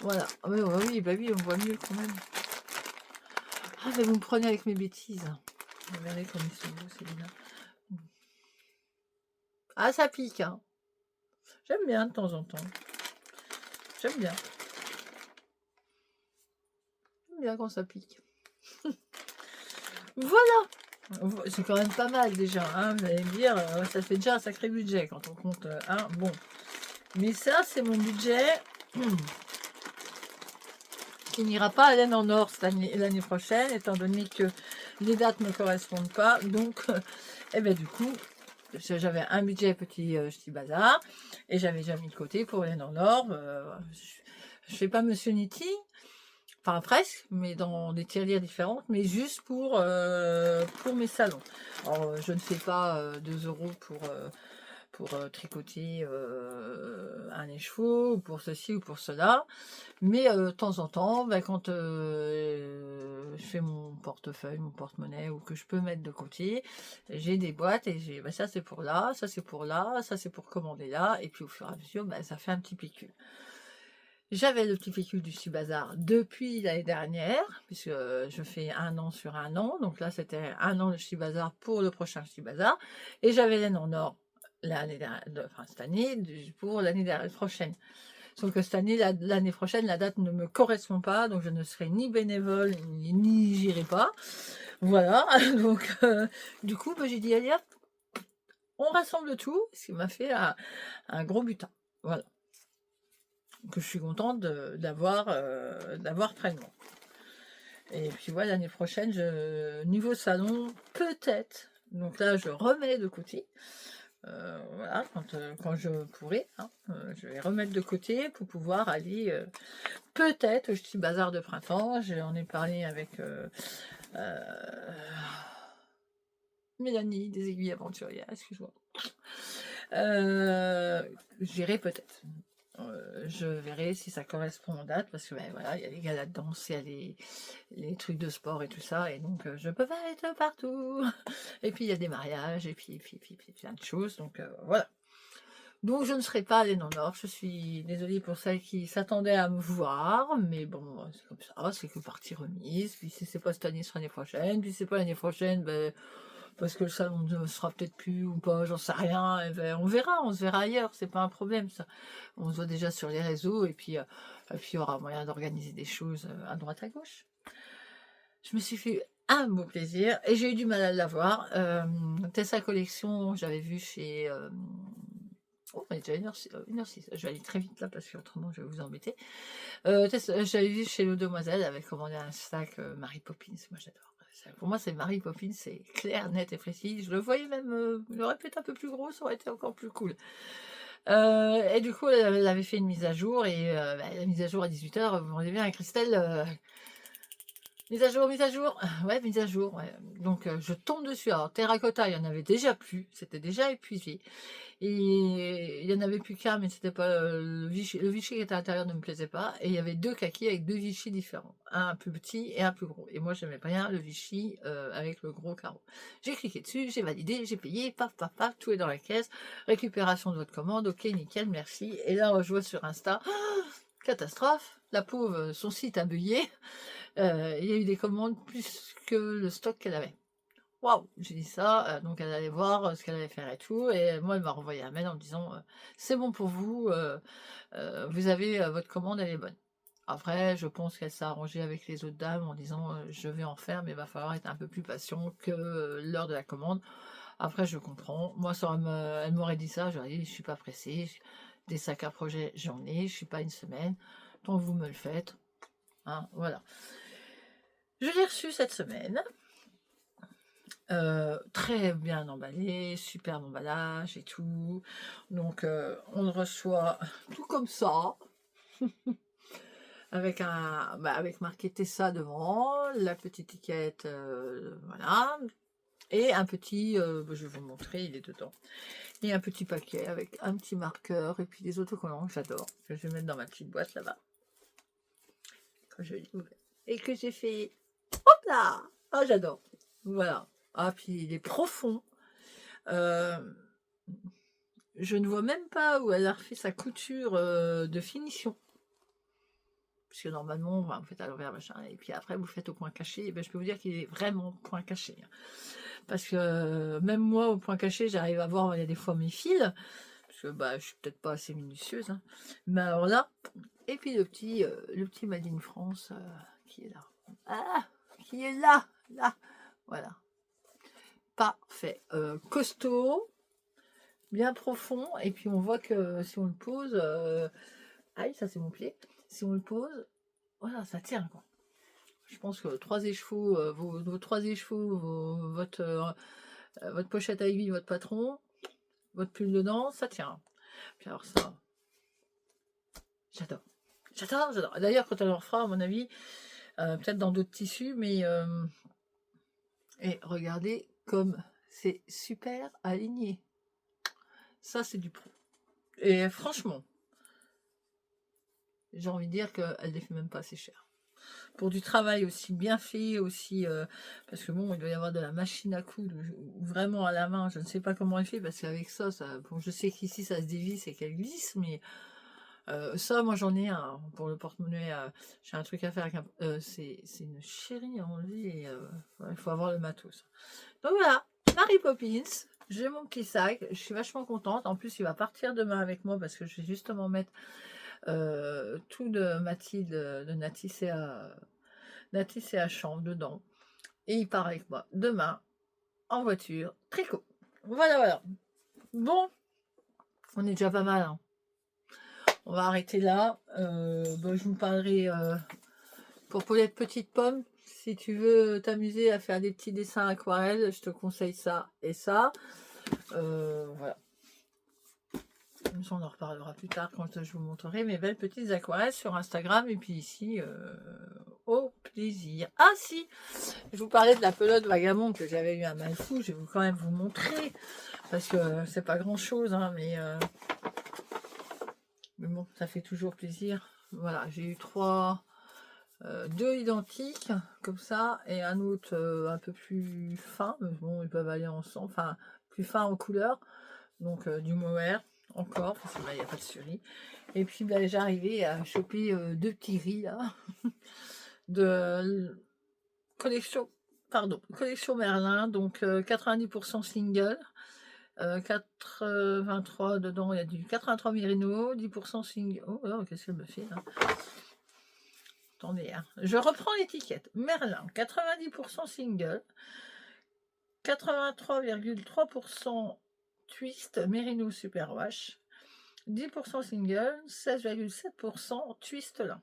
A: Voilà. Ah, oui, on voit mieux quand même. Ah, mais vous me prenez avec mes bêtises. Regardez comme ils sont beaux, Célina. Ah, ça pique, hein. J'aime bien de temps en temps. J'aime bien. J'aime bien quand ça pique. Voilà. C'est quand même pas mal déjà, hein. Vous allez me dire, ça fait déjà un sacré budget quand on compte un. Bon. Mais ça, c'est mon budget qui n'ira pas à laine en or l'année prochaine, étant donné que les dates ne correspondent pas. Donc, et ben du coup, J'avais un budget petit bazar et j'avais déjà mis de côté pour les en or. Je fais pas Monsieur Knitting, enfin presque, mais dans des tirelires différentes, mais juste pour mes salons. Alors, je ne fais pas 2 € pour tricoter un écheveau, ou pour ceci ou pour cela. Mais de temps en temps, bah, quand je fais mon portefeuille, mon porte-monnaie, ou que je peux mettre de côté, j'ai des boîtes et j'ai bah, ça c'est pour là, ça c'est pour là, ça c'est pour commander là, et puis au fur et à mesure, bah, ça fait un petit pécule. J'avais le petit pécule du Stibazar depuis l'année dernière, puisque je fais 1 an sur 1 an, donc là c'était 1 an de Stibazar pour le prochain Stibazar, et j'avais laine en or l'année dernière, enfin cette année, pour l'année prochaine. Sauf que cette année, l'année prochaine, la date ne me correspond pas, donc je ne serai ni bénévole, ni j'irai pas. Voilà, donc du coup, bah, j'ai dit, allez hop, on rassemble tout, ce qui m'a fait un gros butin. Voilà. Que je suis contente d'avoir près de moi. Et puis voilà, l'année prochaine, niveau salon, peut-être. Donc là, je remets de côté. Voilà, quand je pourrai, hein, je vais remettre de côté pour pouvoir aller peut-être au petit bazar de printemps. J'en ai parlé avec Mélanie des Aiguilles Aventurières, excuse-moi. J'irai peut-être. Je verrai si ça correspond aux dates, parce que ben, voilà, il y a les galas de danse, il y a les trucs de sport et tout ça, et donc je peux pas être partout. Et puis il y a des mariages, et puis plein de choses, donc voilà. Donc je ne serai pas allée dans le Nord, je suis désolée pour celles qui s'attendaient à me voir, mais bon, c'est comme ça, c'est que partie remise, puis si c'est pas cette année, ce sera l'année prochaine, puis si c'est pas l'année prochaine, ben, parce que le salon ne sera peut-être plus ou pas, j'en sais rien, et ben, on se verra ailleurs, c'est pas un problème ça. On se voit déjà sur les réseaux, et puis il y aura moyen d'organiser des choses à droite à gauche. Je me suis fait un beau plaisir, et j'ai eu du mal à l'avoir. Tessa Collection, j'avais vu chez... Oh, on est déjà 1h06. Je vais aller très vite là parce que autrement je vais vous embêter. J'avais vu chez le Demoiselle, avait commandé un sac Mary Poppins. Moi j'adore. Pour moi c'est Mary Poppins, c'est clair, net et précis. Je le voyais même, il aurait pu être un peu plus gros, ça aurait été encore plus cool. Et du coup elle avait fait une mise à jour, et bah, la mise à jour à 18h, vous rendez bien avec Christelle. Mise à jour, ouais, mise à jour, ouais. Donc je tombe dessus. Alors terracotta, il y en avait déjà plus, c'était déjà épuisé. Et il y en avait plus qu'un, mais c'était pas le Vichy. Le Vichy qui était à l'intérieur ne me plaisait pas. Et il y avait 2 kakis avec 2 Vichy différents. Un plus petit et un plus gros. Et moi, j'aimais bien le Vichy avec le gros carreau. J'ai cliqué dessus, j'ai validé, j'ai payé, paf, paf, paf, tout est dans la caisse. Récupération de votre commande, ok, nickel, merci. Et là, je vois sur Insta, catastrophe, la pauvre, son site a bugué. Il y a eu des commandes plus que le stock qu'elle avait. Waouh, j'ai dit ça, donc elle allait voir ce qu'elle allait faire et tout, et moi elle m'a renvoyé un mail en me disant c'est bon pour vous, vous avez votre commande, elle est bonne. Après, je pense qu'elle s'est arrangée avec les autres dames en disant je vais en faire, mais il va falloir être un peu plus patient que l'heure de la commande. Après, je comprends. Moi, elle m'aurait dit ça, j'aurais dit je suis pas pressée, des sacs à projet, j'en ai, je suis pas une semaine, tant que vous me le faites. Hein, voilà. Je l'ai reçu cette semaine. Très bien emballé, superbe emballage et tout. Donc on le reçoit tout comme ça, avec avec marqué Tessa devant, la petite étiquette, voilà, et un petit, je vais vous montrer, il est dedans. Et un petit paquet avec un petit marqueur et puis des autocollants que j'adore, que je vais mettre dans ma petite boîte là-bas. Quand je l'ai ouvert. Et que j'ai fait, hop là, ah j'adore. Voilà. Ah puis il est profond. Je ne vois même pas où elle a refait sa couture de finition. Parce que normalement, vous faites à l'envers, machin, et puis après vous faites au point caché. Et ben, je peux vous dire qu'il est vraiment point caché. Parce que même moi, au point caché, j'arrive à voir, il y a des fois mes fils. Parce que bah, je suis peut-être pas assez minutieuse. Hein. Mais alors là, et puis le petit Made in France qui est là. Ah, qui est là, là. Voilà. Parfait. Costaud. Bien profond, et puis on voit que si on le pose, aïe, ça c'est mon pied, si on le pose, voilà, ça tient quoi. Je pense que 3 écheveaux, vos 3 écheveaux, votre pochette à aiguille, votre patron, votre pull dedans, ça tient. Puis alors ça, j'adore. J'adore, j'adore. D'ailleurs, quand elle en fera, à mon avis, peut-être dans d'autres tissus, mais... et regardez comme c'est super aligné. Ça, c'est du pro. Et franchement, j'ai envie de dire qu'elle ne les fait même pas assez cher. Pour du travail aussi bien fait, aussi... parce que bon, il doit y avoir de la machine à coudre, ou vraiment à la main, je ne sais pas comment elle fait, parce qu'avec ça, bon, je sais qu'ici, ça se dévisse et qu'elle glisse, mais... ça, moi j'en ai un pour le porte-monnaie. J'ai un truc à faire avec c'est une chérie à enlever. Il faut avoir le matos. Donc voilà, Mary Poppins. J'ai mon petit sac. Je suis vachement contente. En plus, il va partir demain avec moi parce que je vais justement mettre tout de Mathilde, de Natis et à Chambre dedans. Et il part avec moi demain en voiture. Tricot. Voilà, voilà. Bon, on est déjà pas mal. Hein. On va arrêter là. Je vous parlerai pour Paulette Petite Pomme. Si tu veux t'amuser à faire des petits dessins aquarelles, je te conseille ça et ça. Voilà. On en reparlera plus tard quand je vous montrerai mes belles petites aquarelles sur Instagram. Et puis ici, au plaisir. Ah si, je vous parlais de la pelote vagabond que j'avais eu un mal fou. Je vais quand même vous montrer. Parce que c'est pas grand chose, hein, mais bon, ça fait toujours plaisir. Voilà, j'ai eu deux identiques, comme ça, et un autre un peu plus fin, mais bon, ils peuvent aller ensemble, enfin, plus fin en couleur, donc du mohair, encore, parce que là, il n'y a pas de cerise. Et puis, j'ai arrivé à choper deux petits gris, là, de collection Merlin, donc 90% single, 83 dedans, il y a du 83 Merino, 10% single. Oh, qu'est-ce qu'elle me fait là? Attendez, hein. Je reprends l'étiquette. Merlin, 90% single, 83,3% twist Merino Superwash, 10% single, 16,7% twist là.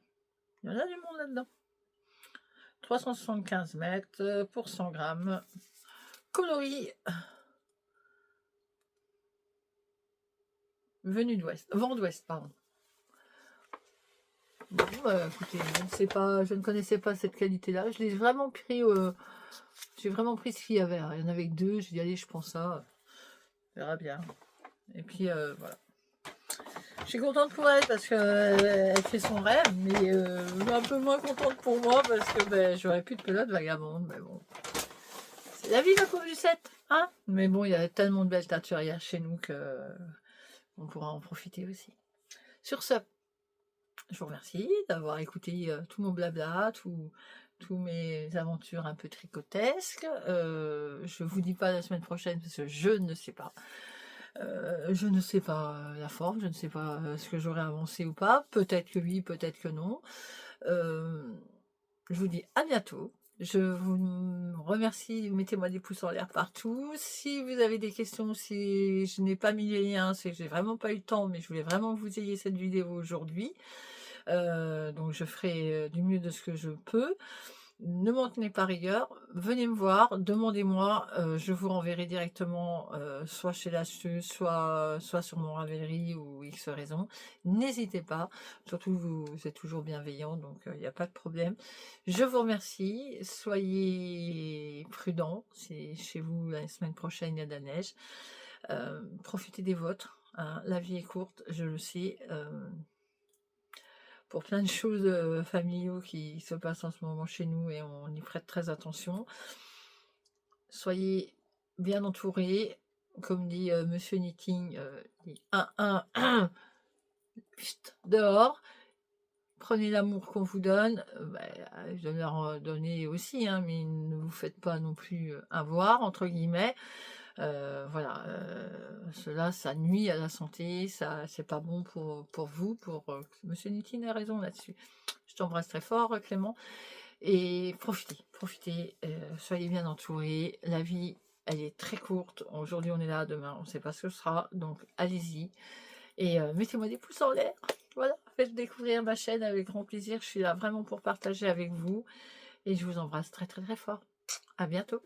A: Il y en a du monde là-dedans. 375 mètres pour 100 grammes. Coloris venu d'ouest, vent d'ouest, pardon. Bon, écoutez, je ne connaissais pas cette qualité-là. Je l'ai vraiment pris, j'ai vraiment pris ce qu'il y avait. Il y en avait que deux. J'ai dit allez, je prends ça. On verra bien. Et puis voilà. Je suis contente pour elle parce qu'elle fait son rêve, mais un peu moins contente pour moi parce que j'aurais plus de pelote vagabonde. Mais bon, c'est la vie, la pauvre Lucette, hein. Mais bon, il y a tellement de belles teinturières chez nous que on pourra en profiter aussi. Sur ce, je vous remercie d'avoir écouté tout mon blabla, tous mes aventures un peu tricotesques. Je vous dis pas la semaine prochaine parce que je ne sais pas. Je ne sais pas la forme, je ne sais pas ce que j'aurais avancé ou pas. Peut-être que oui, peut-être que non. Je vous dis à bientôt. Je vous remercie, mettez-moi des pouces en l'air partout. Si vous avez des questions, si je n'ai pas mis les liens, c'est que j'ai vraiment pas eu le temps, mais je voulais vraiment que vous ayez cette vidéo aujourd'hui. Donc je ferai du mieux de ce que je peux. Ne m'en tenez pas rigueur, venez me voir, demandez-moi, je vous renverrai directement soit chez l'acheteuse, soit sur mon Ravelry ou X raison. N'hésitez pas, surtout vous êtes toujours bienveillant, donc il n'y a pas de problème. Je vous remercie, soyez prudents, si chez vous la semaine prochaine il y a de la neige. Profitez des vôtres, hein, la vie est courte, je le sais. Pour plein de choses familiaux qui se passent en ce moment chez nous et on y prête très attention. Soyez bien entourés, comme dit Monsieur Knitting, dehors. Prenez l'amour qu'on vous donne, je dois leur donner aussi, hein, mais ne vous faites pas non plus avoir, entre guillemets. Voilà, cela, ça nuit à la santé, ça, c'est pas bon pour vous, Monsieur Knitting a raison là-dessus. Je t'embrasse très fort, Clément, et profitez, soyez bien entourés. La vie, elle est très courte. Aujourd'hui, on est là, demain, on ne sait pas ce que ce sera, donc allez-y et mettez-moi des pouces en l'air. Voilà, faites découvrir ma chaîne avec grand plaisir. Je suis là vraiment pour partager avec vous et je vous embrasse très très très fort. À bientôt.